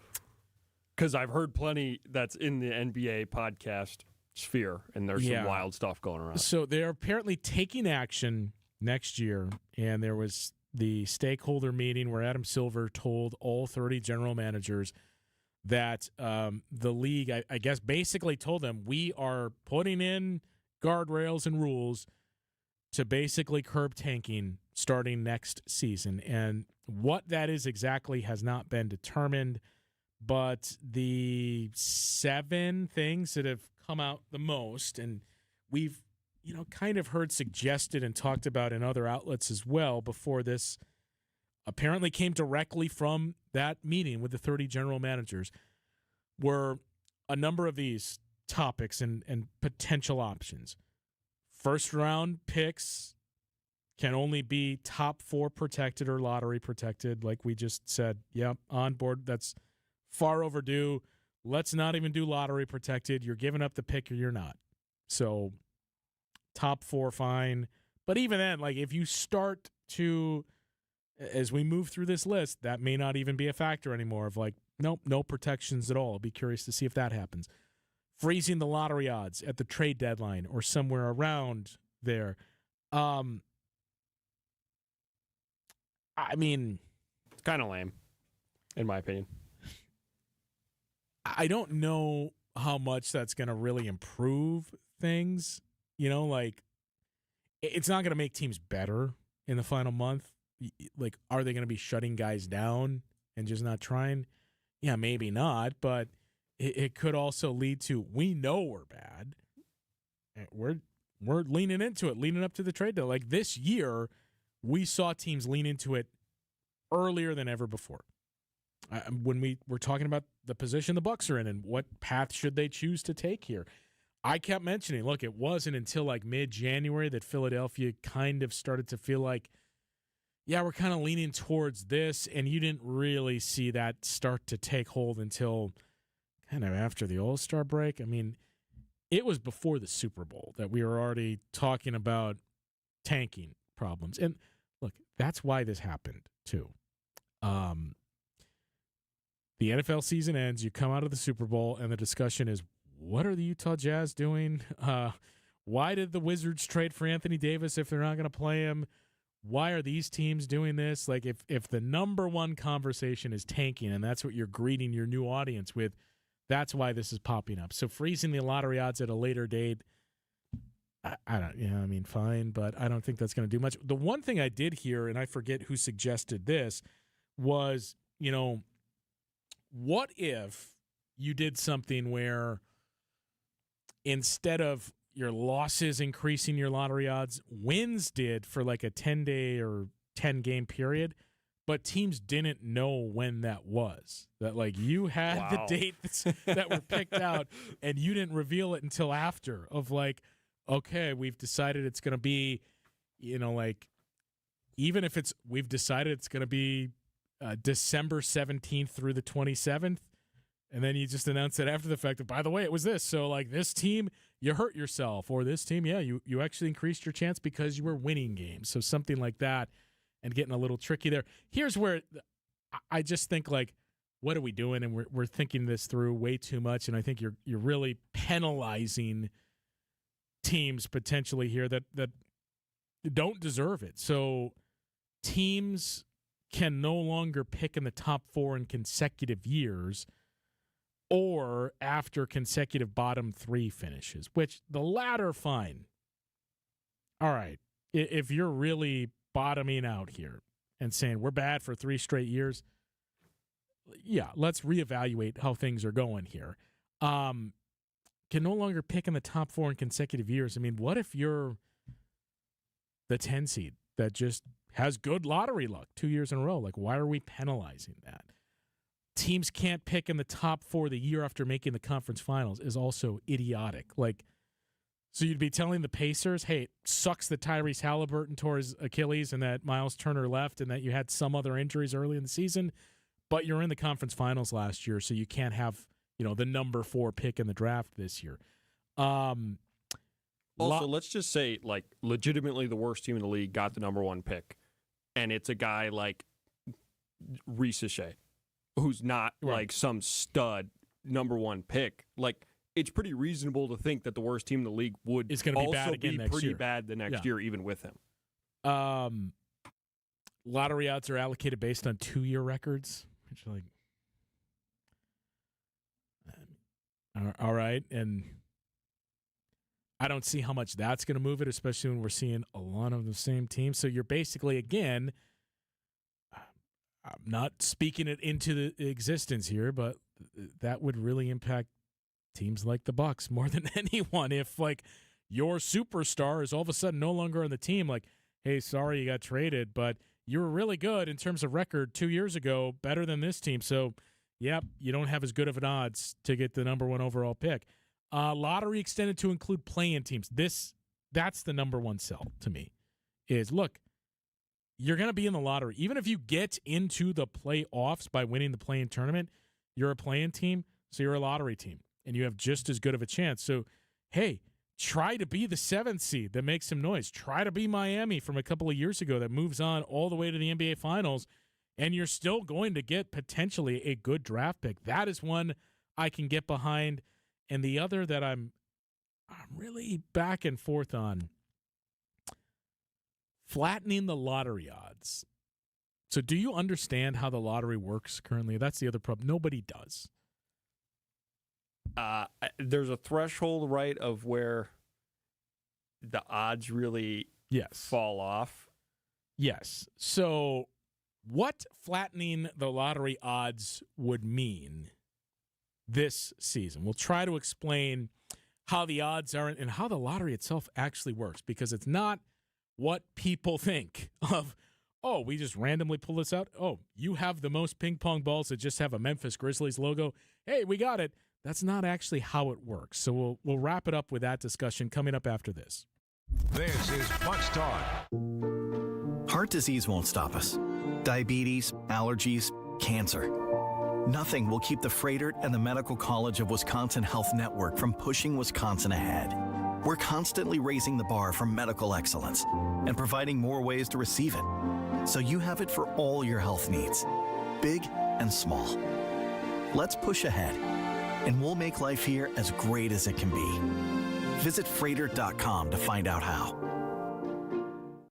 Because I've heard plenty that's in the NBA podcast sphere, and there's some wild stuff going around. So they're apparently taking action next year, and there was the stakeholder meeting where Adam Silver told all 30 general managers that the league, I guess, basically told them, we are putting in guardrails and rules to basically curb tanking starting next season. And what that is exactly has not been determined, but the 7 things that have come out the most, and we've kind of heard suggested and talked about in other outlets as well before this apparently came directly from that meeting with the 30 general managers, were a number of these topics and potential options. First round picks can only be top 4 protected or lottery protected, like we just said. Yep, on board. That's far overdue. Let's not even do lottery protected. You're giving up the pick or you're not. So top 4, fine. But even then, like if you start to, as we move through this list, that may not even be a factor anymore of like, nope, no protections at all. I'll be curious to see if that happens. Freezing the lottery odds at the trade deadline or somewhere around there. I mean, it's kind of lame, in my opinion. I don't know how much that's going to really improve things. Like, it's not going to make teams better in the final month. Like, are they going to be shutting guys down and just not trying? Yeah, maybe not, but it could also lead to, we know we're bad. We're leaning into it, leaning up to the trade deadline. Like this year, we saw teams lean into it earlier than ever before. When we were talking about the position the Bucks are in and what path should they choose to take here, I kept mentioning, look, it wasn't until like mid-January that Philadelphia kind of started to feel like, yeah, we're kind of leaning towards this, and you didn't really see that start to take hold until kind of after the All-Star break. I mean, it was before the Super Bowl that we were already talking about tanking problems. And look, that's why this happened too. The NFL season ends, you come out of the Super Bowl, and the discussion is, what are the Utah Jazz doing? Why did the Wizards trade for Anthony Davis if they're not going to play him? Why are these teams doing this? Like, if the number one conversation is tanking, and that's what you're greeting your new audience with, that's why this is popping up. So freezing the lottery odds at a later date, fine, but I don't think that's going to do much. The one thing I did hear, and I forget who suggested this, was, what if you did something where instead of your losses increasing your lottery odds, wins did for like a 10-day or 10-game period, but teams didn't know when that was. That like you had the dates that were picked out and you didn't reveal it until after of like, okay, we've decided it's going to be, like even if we've decided it's going to be December 17th through the 27th, and then you just announce it after the fact that, by the way, it was this. So, like, this team, you hurt yourself. Or this team, yeah, you actually increased your chance because you were winning games. So something like that and getting a little tricky there. Here's where I just think, like, what are we doing? And we're thinking this through way too much, and I think you're really penalizing teams potentially here that don't deserve it. So teams can no longer pick in the top 4 in consecutive years or after consecutive bottom 3 finishes, which the latter, fine. All right, if you're really bottoming out here and saying we're bad for 3 straight years, yeah, let's reevaluate how things are going here. Can no longer pick in the top 4 in consecutive years. I mean, what if you're the 10 seed that just has good lottery luck 2 years in a row? Like, why are we penalizing that? Teams can't pick in the top 4 the year after making the conference finals is also idiotic. Like, so you'd be telling the Pacers, hey, it sucks that Tyrese Halliburton tore his Achilles and that Miles Turner left and that you had some other injuries early in the season, but you're in the conference finals last year, so you can't have, the number 4 pick in the draft this year. Also, let's just say, like, legitimately the worst team in the league got the number 1 pick, and it's a guy like Reese Shea, who's not like some stud number 1 pick. Like, it's pretty reasonable to think that the worst team in the league would also be bad again next pretty year. bad the next year, even with him. Lottery odds are allocated based on 2-year records, which are like, all right, and I don't see how much that's going to move it, especially when we're seeing a lot of the same teams. So you're basically, again, I'm not speaking it into the existence here, but that would really impact teams like the Bucks more than anyone. If, like, your superstar is all of a sudden no longer on the team, like, hey, sorry you got traded, but you were really good in terms of record 2 years ago, better than this team. So, yep, you don't have as good of an odds to get the number 1 overall pick. Lottery extended to include play-in teams. That's the number 1 sell to me, is, look, you're going to be in the lottery. Even if you get into the playoffs by winning the play-in tournament, you're a play-in team, so you're a lottery team, and you have just as good of a chance. So, hey, try to be the 7th seed that makes some noise. Try to be Miami from a couple of years ago that moves on all the way to the NBA Finals, and you're still going to get potentially a good draft pick. That is one I can get behind. And the other that I'm really back and forth on, flattening the lottery odds. So do you understand how the lottery works currently? That's the other problem. Nobody does. There's a threshold, right, of where the odds really fall off. Yes. So what flattening the lottery odds would mean this season. We'll try to explain how the odds are and how the lottery itself actually works, because it's not what people think of, oh, we just randomly pull this out. Oh, you have the most ping pong balls that just have a Memphis Grizzlies logo. Hey, we got it. That's not actually how it works. So we'll wrap it up with that discussion coming up after this. This is Bucks Talk. Heart disease won't stop us. Diabetes, allergies, cancer. Nothing will keep the Froedtert and the Medical College of Wisconsin Health Network from pushing Wisconsin ahead. We're constantly raising the bar for medical excellence and providing more ways to receive it, so you have it for all your health needs, big and small. Let's push ahead, and we'll make life here as great as it can be. Visit Froedtert.com to find out how.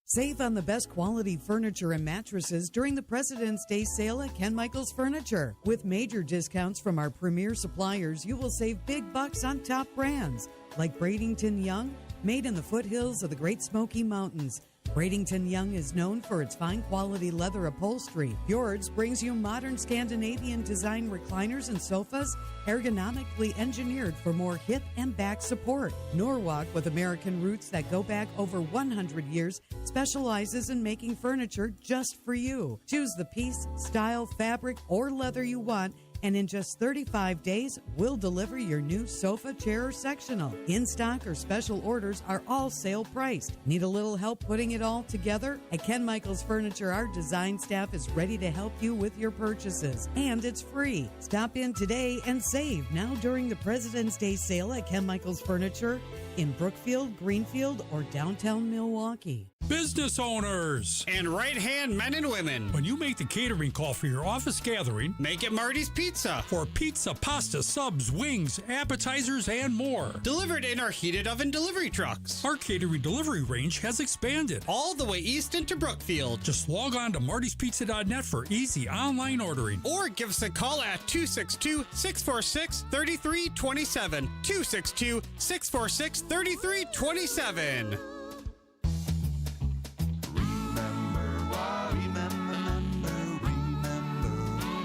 Save on the best quality furniture and mattresses during the President's Day sale at Ken Michaels Furniture. With major discounts from our premier suppliers, you will save big bucks on top brands like Bradenton Young, made in the foothills of the Great Smoky Mountains. Bradenton Young is known for its fine quality leather upholstery. Fjords brings you modern Scandinavian design recliners and sofas, ergonomically engineered for more hip and back support. Norwalk, with American roots that go back over 100 years, specializes in making furniture just for you. Choose the piece, style, fabric, or leather you want, and in just 35 days, we'll deliver your new sofa, chair, or sectional. In-stock or special orders are all sale priced. Need a little help putting it all together? At Ken Michaels Furniture, our design staff is ready to help you with your purchases, and it's free. Stop in today and save now during the President's Day sale at Ken Michaels Furniture in Brookfield, Greenfield, or downtown Milwaukee. Business owners and right-hand men and women. When you make the catering call for your office gathering, make it Marty's Pizza. For pizza, pasta, subs, wings, appetizers, and more. Delivered in our heated oven delivery trucks. Our catering delivery range has expanded. All the way east into Brookfield. Just log on to martyspizza.net for easy online ordering. Or give us a call at 262-646-3327. 262-646-3327.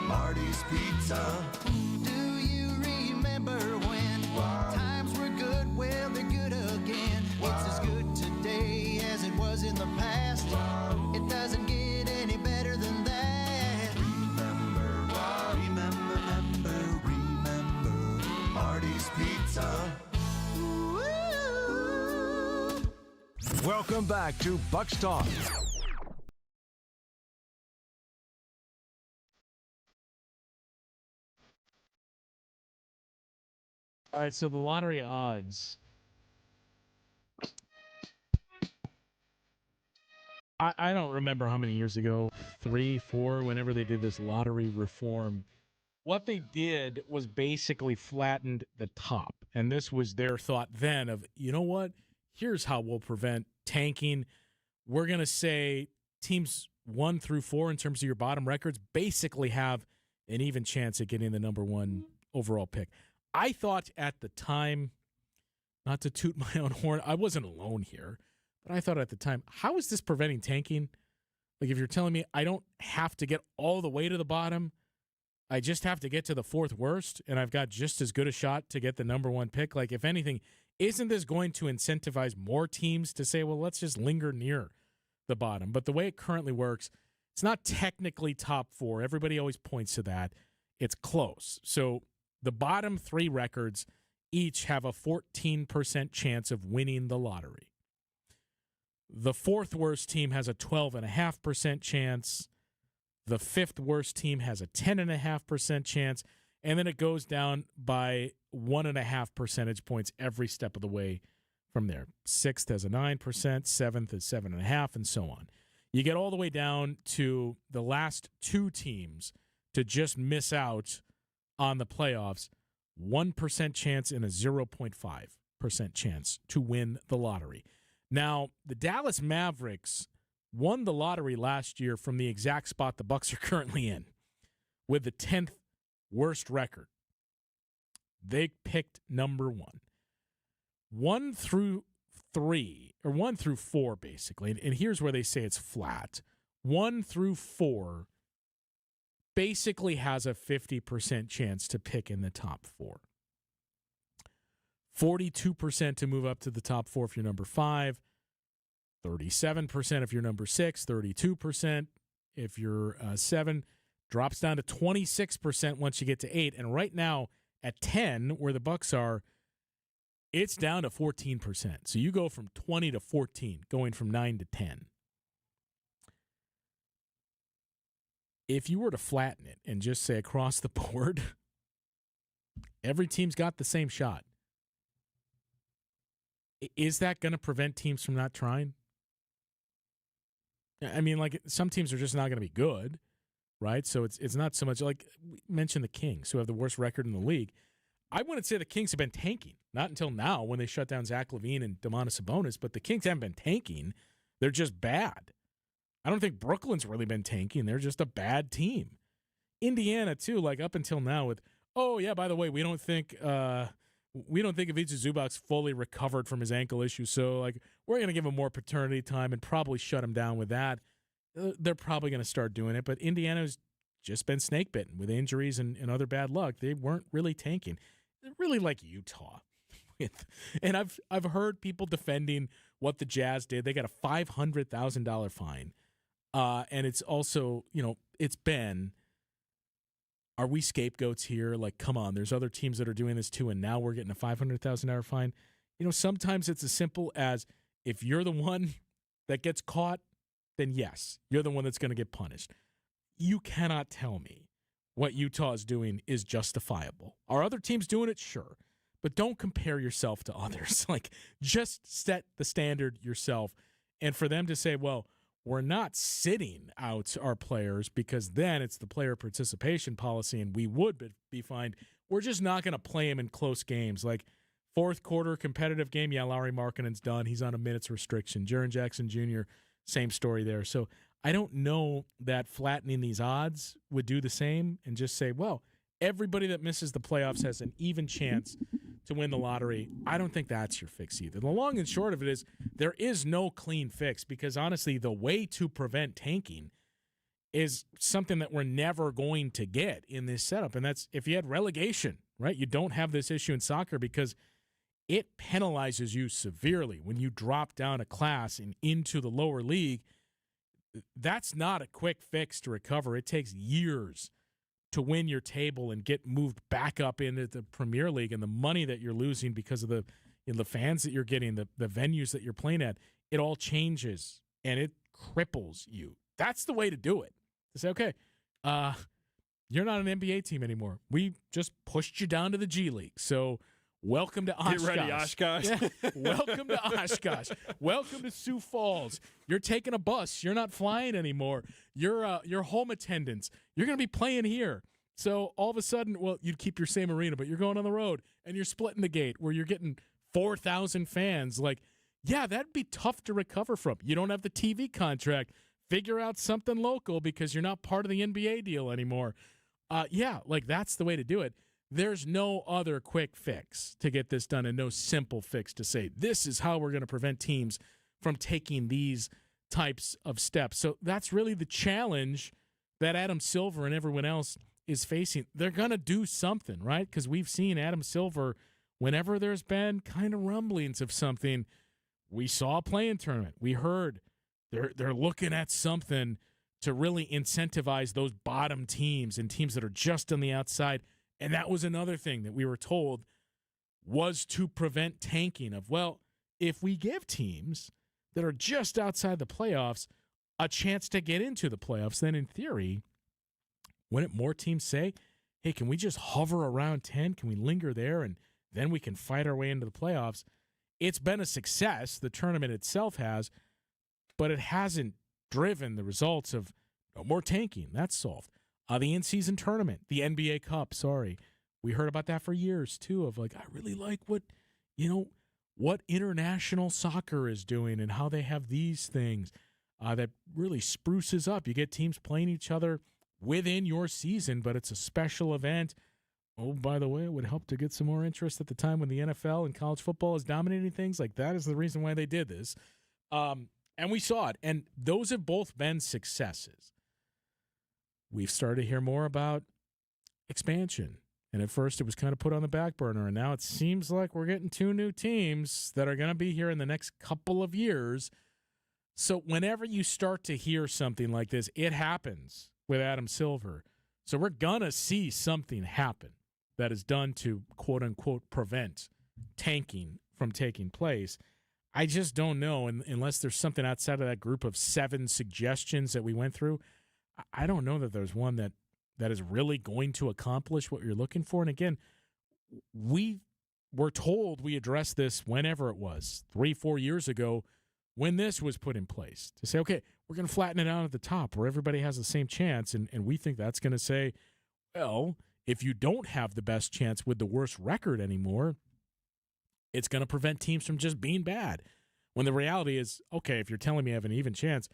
Marty Marty's Pizza. Do you remember when times were good? Well, they're good again. It's as good today as it was in the past. It doesn't get any better than that. Remember, Marty's Pizza. Welcome back to Bucks Talk. All right, so the lottery odds. I don't remember how many years ago, 3, 4, whenever they did this lottery reform. What they did was basically flattened the top. And this was their thought then of, you know what? Here's how we'll prevent tanking. We're going to say teams 1 through 4 in terms of your bottom records basically have an even chance at getting the number 1 overall pick. I thought at the time, not to toot my own horn, I wasn't alone here, but I thought at the time, how is this preventing tanking? Like if you're telling me I don't have to get all the way to the bottom, I just have to get to the 4th worst, and I've got just as good a shot to get the number 1 pick. Like if anything, isn't this going to incentivize more teams to say, well, let's just linger near the bottom? But the way it currently works, it's not technically top 4. Everybody always points to that. It's close. So the bottom 3 records each have a 14% chance of winning the lottery. The 4th worst team has a 12.5% chance. The 5th worst team has a 10.5% chance. And then it goes down by 1.5 percentage points every step of the way from there. 6th has a 9%, 7th is 7.5%, and so on. You get all the way down to the last 2 teams to just miss out on the playoffs, 1% chance and a 0.5% chance to win the lottery. Now, the Dallas Mavericks won the lottery last year from the exact spot the Bucks are currently in, with the 10th worst record. They picked number 1. 1 through 3, or 1 through 4, basically, and here's where they say it's flat. 1 through 4 basically has a 50% chance to pick in the top 4. 42% to move up to the top 4 if you're number 5. 37% if you're number 6. 32% if you're 7. Drops down to 26% once you get to 8. And right now at 10, where the Bucks are, it's down to 14%. So you go from 20 to 14, going from 9 to 10. If you were to flatten it and just say across the board, every team's got the same shot. Is that going to prevent teams from not trying? I mean, like, some teams are just not going to be good, right? So it's not so much like we mentioned the Kings, who have the worst record in the league. I wouldn't say the Kings have been tanking, not until now when they shut down Zach LaVine and Domantas Sabonis, but the Kings haven't been tanking. They're just bad. I don't think Brooklyn's really been tanking. They're just a bad team. Indiana, too, like up until now with, oh, yeah, by the way, we don't think Ivica Zubac's fully recovered from his ankle issue, so like we're going to give him more paternity time and probably shut him down with that. They're probably going to start doing it, but Indiana's just been snake bitten with injuries and other bad luck. They weren't really tanking. They're really like Utah. And I've heard people defending what the Jazz did. They got a $500,000 fine. And it's also, it's been, are we scapegoats here? Like, come on, there's other teams that are doing this too, and now we're getting a $500,000 fine. Sometimes it's as simple as if you're the one that gets caught, then yes, you're the one that's going to get punished. You cannot tell me what Utah is doing is justifiable. Are other teams doing it? Sure. But don't compare yourself to others. Like, just set the standard yourself. And for them to say, well, we're not sitting out our players because then it's the player participation policy and we would be fined. We're just not going to play him in close games. Like, 4th quarter competitive game, yeah, Lauri Markkanen's done. He's on a minutes restriction. Jaren Jackson Jr., same story there. So I don't know that flattening these odds would do the same and just say, well, everybody that misses the playoffs has an even chance to win the lottery. I don't think that's your fix either. The long and short of it is there is no clean fix because, honestly, the way to prevent tanking is something that we're never going to get in this setup. And that's if you had relegation, right? You don't have this issue in soccer because it penalizes you severely when you drop down a class and into the lower league. That's not a quick fix to recover. It takes years to win your table and get moved back up into the Premier League, and the money that you're losing because of the fans that you're getting, the venues that you're playing at, it all changes and it cripples you. That's the way to do it. To say, okay, you're not an NBA team anymore. We just pushed you down to the G League. So welcome to Oshkosh. Get ready, Oshkosh. Yeah. Welcome to Oshkosh. Welcome to Sioux Falls. You're taking a bus. You're not flying anymore. You're home attendants. You're going to be playing here. So all of a sudden, well, you'd keep your same arena, but you're going on the road and you're splitting the gate where you're getting 4,000 fans. Like, yeah, that'd be tough to recover from. You don't have the TV contract. Figure out something local because you're not part of the NBA deal anymore. Yeah, like that's the way to do it. There's no other quick fix to get this done and no simple fix to say this is how we're going to prevent teams from taking these types of steps. So that's really the challenge that Adam Silver and everyone else is facing. They're going to do something, right? Because we've seen Adam Silver, whenever there's been kind of rumblings of something, we saw a play-in tournament. We heard they're looking at something to really incentivize those bottom teams and teams that are just on the outside. And that was another thing that we were told was to prevent tanking of, well, if we give teams that are just outside the playoffs a chance to get into the playoffs, then in theory, wouldn't more teams say, hey, can we just hover around 10? Can we linger there? And then we can fight our way into the playoffs. It's been a success. The tournament itself has, but it hasn't driven the results of no more tanking. That's solved. The in-season tournament, the NBA Cup, we heard about that for years, too, of like, I really like what international soccer is doing and how they have these things that really spruces up. You get teams playing each other within your season, but it's a special event. Oh, by the way, it would help to get some more interest at the time when the NFL and college football is dominating things. Like, that is the reason why they did this. And we saw it, and those have both been successes. We've started to hear more about expansion, and at first it was kind of put on the back burner, and now it seems like we're getting 2 new teams that are going to be here in the next couple of years. So whenever you start to hear something like this, it happens with Adam Silver. So we're going to see something happen that is done to, quote-unquote, prevent tanking from taking place. I just don't know, unless there's something outside of that group of 7 suggestions that we went through. I don't know that there's one that is really going to accomplish what you're looking for. And again, we were told we addressed this whenever it was, 3-4 years ago, when this was put in place, to say, okay, we're going to flatten it out at the top where everybody has the same chance. And we think that's going to say, well, if you don't have the best chance with the worst record anymore, it's going to prevent teams from just being bad. When the reality is, okay, if you're telling me I have an even chance,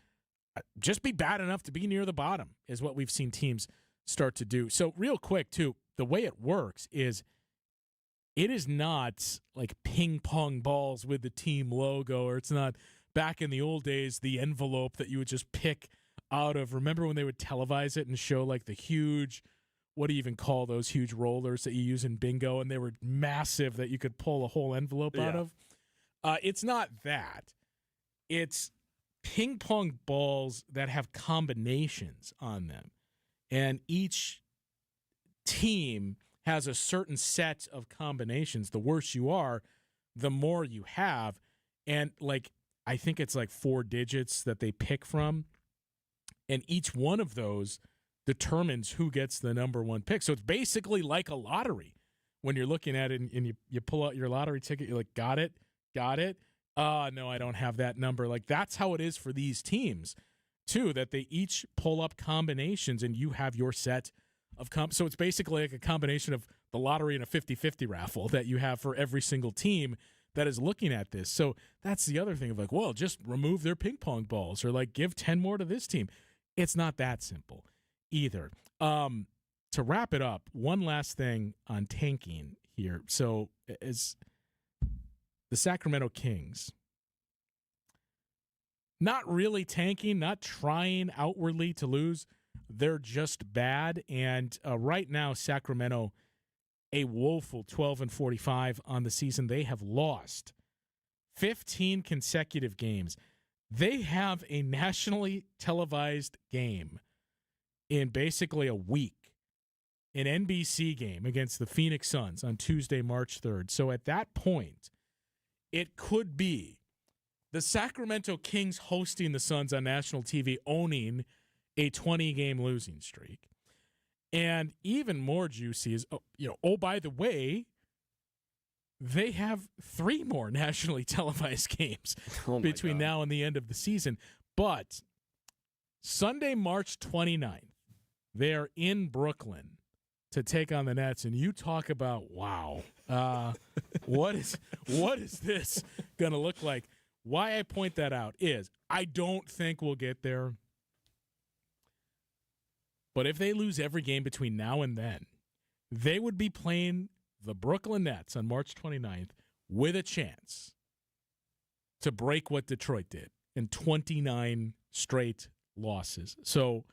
just be bad enough to be near the bottom is what we've seen teams start to do. So real quick, too, the way it works is it is not like ping pong balls with the team logo, or it's not back in the old days, the envelope that you would just pick out of. Remember when they would televise it and show like the huge, what do you even call those huge rollers that you use in bingo? And they were massive that you could pull a whole envelope out of. It's not that. It's ping pong balls that have combinations on them. And each team has a certain set of combinations. The worse you are, the more you have. And like, I think it's like 4 digits that they pick from. And each one of those determines who gets the number 1 pick. So it's basically like a lottery when you're looking at it and you pull out your lottery ticket. You're like, got it. No, I don't have that number. Like, that's how it is for these teams, too, that they each pull up combinations and you have your set of so it's basically like a combination of the lottery and a 50-50 raffle that you have for every single team that is looking at this. So that's the other thing of like, well, just remove their ping pong balls or like give 10 more to this team. It's not that simple either. To wrap it up, one last thing on tanking here. So as the Sacramento Kings, not really tanking, not trying outwardly to lose, They're just bad. And right now, Sacramento, a woeful 12-45 on the season. They have lost 15 consecutive games. They have a nationally televised game in basically a week, an NBC game against the Phoenix Suns on Tuesday, March 3rd. So at that point, it could be the Sacramento Kings hosting the Suns on national TV, owning a 20-game losing streak. And even more juicy is, by the way, they have 3 more nationally televised games between now and the end of the season. But Sunday, March 29th, they're in Brooklyn to take on the Nets, and you talk about, wow, what is this going to look like? Why I point that out is I don't think we'll get there. But if they lose every game between now and then, they would be playing the Brooklyn Nets on March 29th with a chance to break what Detroit did in 29 straight losses. So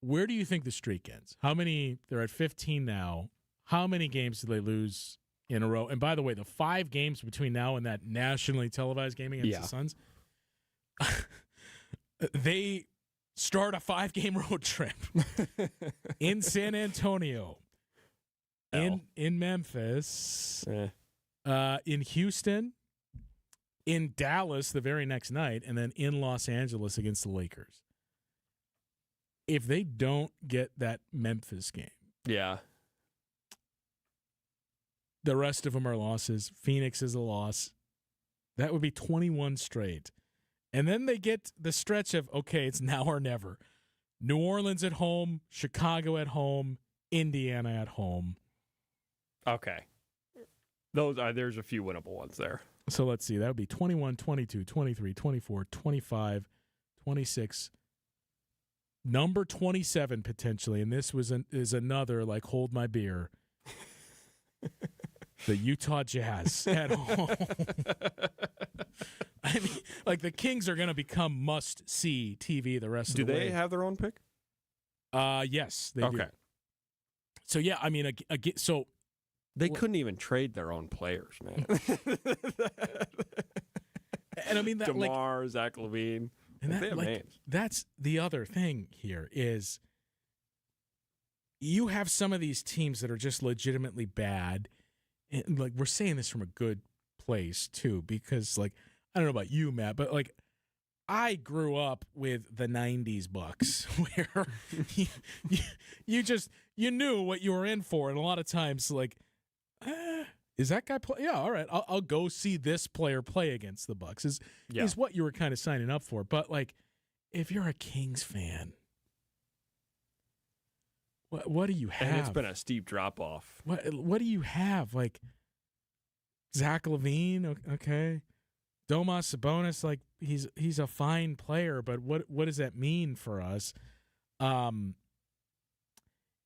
where do you think the streak ends? How many? They're at 15 now. How many games do they lose in a row? And by the way, the 5 games between now and that nationally televised game against the Suns, they start a 5-game road trip in San Antonio, in Memphis, in Houston, in Dallas the very next night, and then in Los Angeles against the Lakers. If they don't get that Memphis game, the rest of them are losses. Phoenix is a loss. That would be 21 straight. And then they get the stretch of, okay, it's now or never. New Orleans at home, Chicago at home, Indiana at home. Okay. There's a few winnable ones there. So let's see. That would be 21, 22, 23, 24, 25, 26. Number 27 potentially, and this is another, like, hold my beer. The Utah Jazz at home. I mean, like, the Kings are going to become must-see TV the rest of the way. Do they have their own pick? Yes, they do. So, yeah, I mean, so they couldn't even trade their own players, man. And I mean, that, DeMar, Zach LaVine. And that's the other thing here is you have some of these teams that are just legitimately bad. And, like, we're saying this from a good place, too, because, like, I don't know about you, Matt, but, like, I grew up with the 90s Bucks where you knew what you were in for. And a lot of times, like, is that guy play? Yeah, all right, I'll go see this player play against the Bucks is what you were kind of signing up for. But, like, if you're a Kings fan, what do you have? And it's been a steep drop-off. What do you have? Like, Zach LaVine, okay. Domas Sabonis, like, he's a fine player, but what does that mean for us? And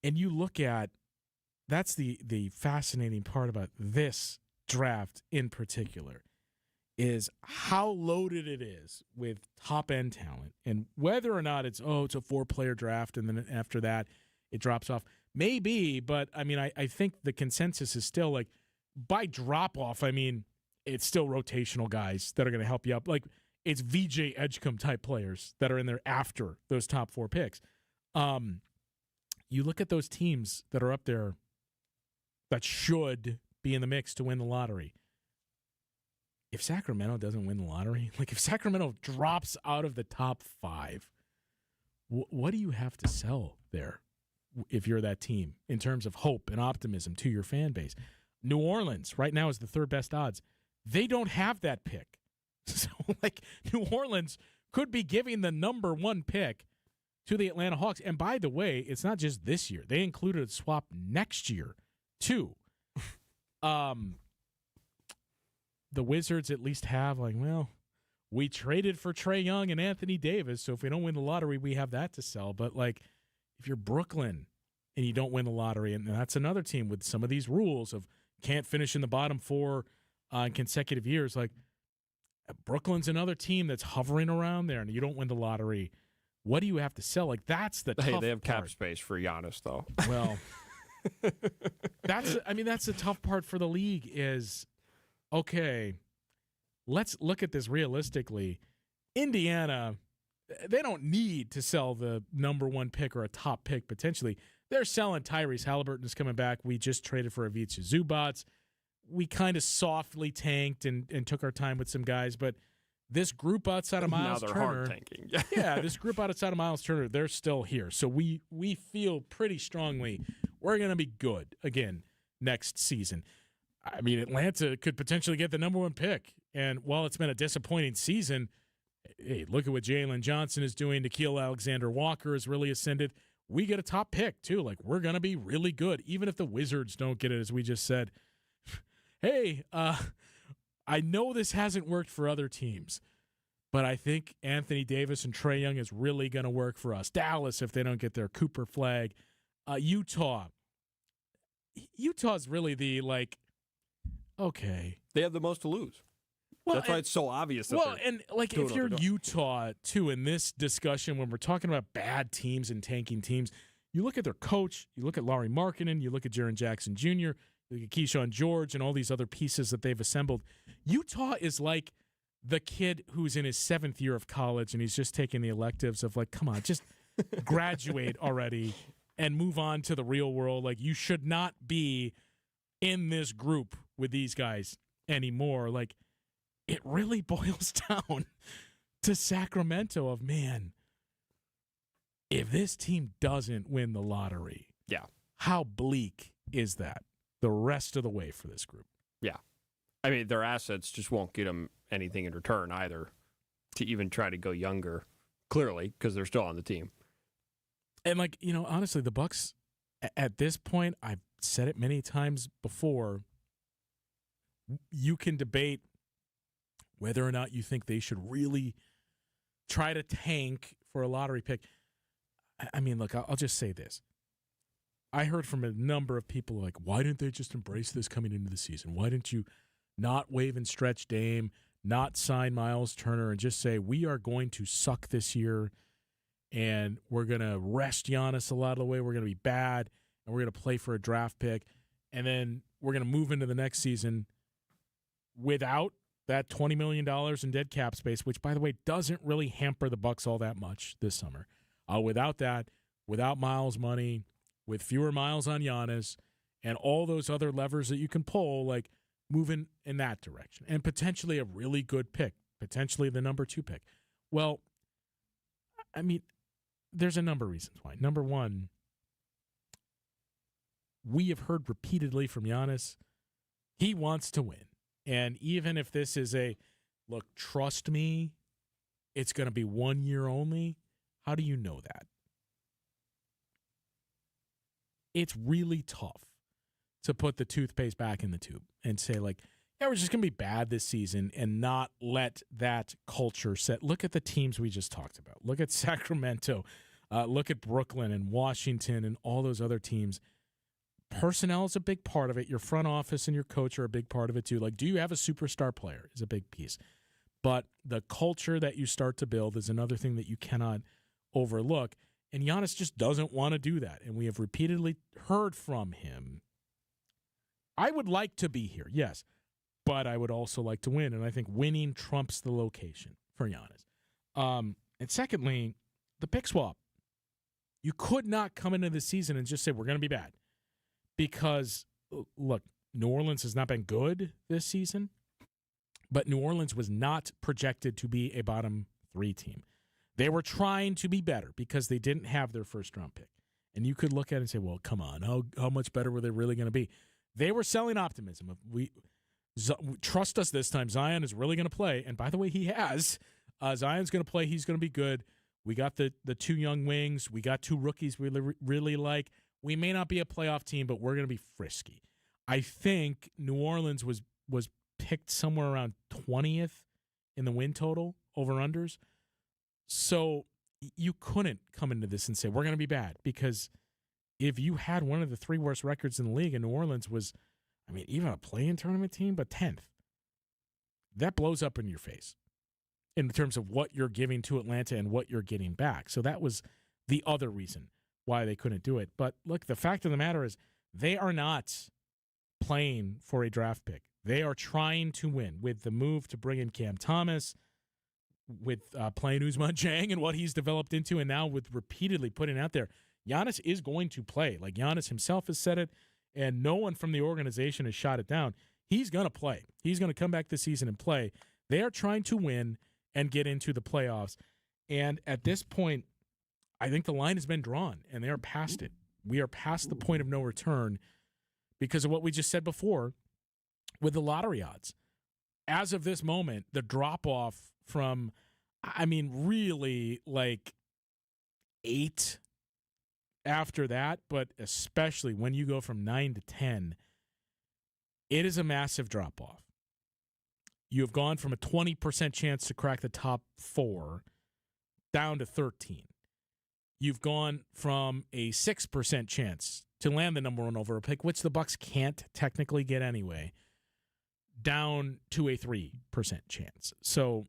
you look at, that's the fascinating part about this draft in particular, is how loaded it is with top-end talent, and whether or not it's a 4-player draft, and then after that it drops off. Maybe, but, I mean, I think the consensus is still, like, by drop-off, I mean, it's still rotational guys that are going to help you up. Like, it's VJ Edgecombe type players that are in there after those top 4 picks. You look at those teams that are up there that should be in the mix to win the lottery. If Sacramento doesn't win the lottery, like, if Sacramento drops out of the top 5, what do you have to sell there if you're that team in terms of hope and optimism to your fan base? New Orleans right now is the 3rd best odds. They don't have that pick. So, like, New Orleans could be giving the number 1 pick to the Atlanta Hawks. And by the way, it's not just this year. They included a swap next year, too. The Wizards at least have, like, well, we traded for Trae Young and Anthony Davis, so if we don't win the lottery, we have that to sell. But, like, if you're Brooklyn and you don't win the lottery, and that's another team with some of these rules of can't finish in the bottom 4 in consecutive years, like, Brooklyn's another team that's hovering around there, and you don't win the lottery. what do you have to sell? Like, that's the tough Hey, they have cap part. space for Giannis, though. Well, that's the tough part for the league is, okay, let's look at this realistically. Indiana, they don't need to sell the number one pick or a top pick potentially. They're selling Tyrese Halliburton's coming back. We just traded for Ivica Zubac. We kind of softly tanked and took our time with some guys, but this group outside of Miles now they're Turner, hard tanking. yeah, this group outside of Miles Turner, they're still here. So we feel pretty strongly we're going to be good again next season. I mean, Atlanta could potentially get the number one pick. And while it's been a disappointing season, hey, look at what Jalen Johnson is doing. Nickeil Alexander-Walker has really ascended. We get a top pick, too. Like, we're going to be really good, even if the Wizards don't get it, as we just said. Hey, I know this hasn't worked for other teams, but I think Anthony Davis and Trae Young is really going to work for us. Dallas, if they don't get their Cooper flag. Utah's really the, like, okay. They have the most to lose. Well, that's why it's so obvious. That and like if you're Utah too in this discussion when we're talking about bad teams and tanking teams, you look at their coach, you look at Lauri Markkanen, you look at Jaren Jackson Jr., you look at Keyshawn George, and all these other pieces that they've assembled. Utah is like the kid who's in his 7th year of college and he's just taking the electives of like, come on, just graduate already and move on to the real world. Like, you should not be in this group with these guys anymore. Like, it really boils down to Sacramento of, man, if this team doesn't win the lottery, how bleak is that the rest of the way for this group? Yeah. I mean, their assets just won't get them anything in return either to even try to go younger, clearly, because they're still on the team. And, like, you know, honestly, the Bucks, at this point, I've said it many times before, you can debate whether or not you think they should really try to tank for a lottery pick. I mean, look, I'll just say this. I heard from a number of people like, why didn't they just embrace this coming into the season? Why didn't you not waive and stretch Dame, not sign Miles Turner, and just say, we are going to suck this year, and we're going to rest Giannis a lot of the way. We're going to be bad, and we're going to play for a draft pick, and then we're going to move into the next season without that $20 million in dead cap space, which, by the way, doesn't really hamper the Bucks all that much this summer. Without that, without Miles money, with fewer miles on Giannis, and all those other levers that you can pull, like moving in that direction, and potentially a really good pick, potentially the number 2 pick. Well, I mean, there's a number of reasons why. Number one, we have heard repeatedly from Giannis, he wants to win. And even if this is a, look, trust me, it's going to be 1 year only, how do you know that? It's really tough to put the toothpaste back in the tube and say, like, yeah, we're just going to be bad this season and not let that culture set. Look at the teams we just talked about. Look at Sacramento. Look at Brooklyn and Washington and all those other teams. Personnel is a big part of it. Your front office and your coach are a big part of it too. Like, do you have a superstar player is a big piece. But the culture that you start to build is another thing that you cannot overlook. And Giannis just doesn't want to do that. And we have repeatedly heard from him, I would like to be here, yes, but I would also like to win. And I think winning trumps the location for Giannis. And secondly, the pick swap. You could not come into the season and just say, we're going to be bad. Because, look, New Orleans has not been good this season, but New Orleans was not projected to be a bottom 3 team. They were trying to be better because they didn't have their first-round pick. And you could look at it and say, well, come on, how much better were they really going to be? They were selling optimism. Trust us this time. Zion is really going to play. And by the way, he has. Zion's going to play. He's going to be good. We got the 2 young wings. We got 2 rookies we really like. We may not be a playoff team, but we're going to be frisky. I think New Orleans was picked somewhere around 20th in the win total, over-unders. So you couldn't come into this and say, we're going to be bad, because if you had one of the 3 worst records in the league and New Orleans was, I mean, even a play-in tournament team, but 10th, that blows up in your face. in terms of what you're giving to Atlanta and what you're getting back. So that was the other reason why they couldn't do it. But look, the fact of the matter is they are not playing for a draft pick. They are trying to win with the move to bring in Cam Thomas, with playing Ousmane Dieng and what he's developed into, and now with repeatedly putting out there, Giannis is going to play. Like Giannis himself has said it, and no one from the organization has shot it down. He's going to play. He's going to come back this season and play. They are trying to win and get into the playoffs. And at this point, I think the line has been drawn, and they are past it. We are past the point of no return because of what we just said before with the lottery odds. As of this moment, the drop-off from, really like 8 after that, but especially when you go from 9 to 10, it is a massive drop-off. You have gone from a 20% chance to crack the top 4 down to 13. You've gone from a 6% chance to land the number 1 overall pick, which the Bucks can't technically get anyway, down to a 3% chance. So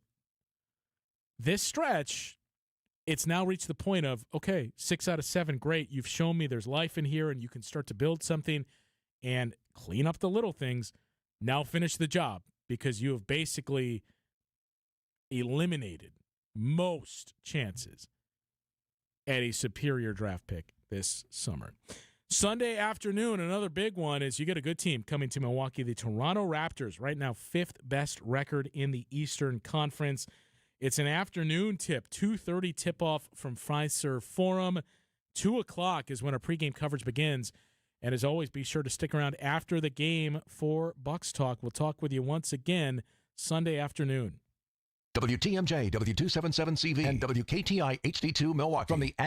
this stretch, it's now reached the point of, okay, 6 out of 7, great. You've shown me there's life in here and you can start to build something and clean up the little things. Now finish the job, because you have basically eliminated most chances at a superior draft pick this summer. Sunday afternoon, another big one is you get a good team coming to Milwaukee. The Toronto Raptors, right now 5th best record in the Eastern Conference. It's an afternoon tip, 2:30 tip-off from Fiserv Forum. 2 o'clock is when our pregame coverage begins. And as always, be sure to stick around after the game for Bucks Talk. We'll talk with you once again Sunday afternoon. WTMJ, W277CV, and WKTI HD2 Milwaukee. From the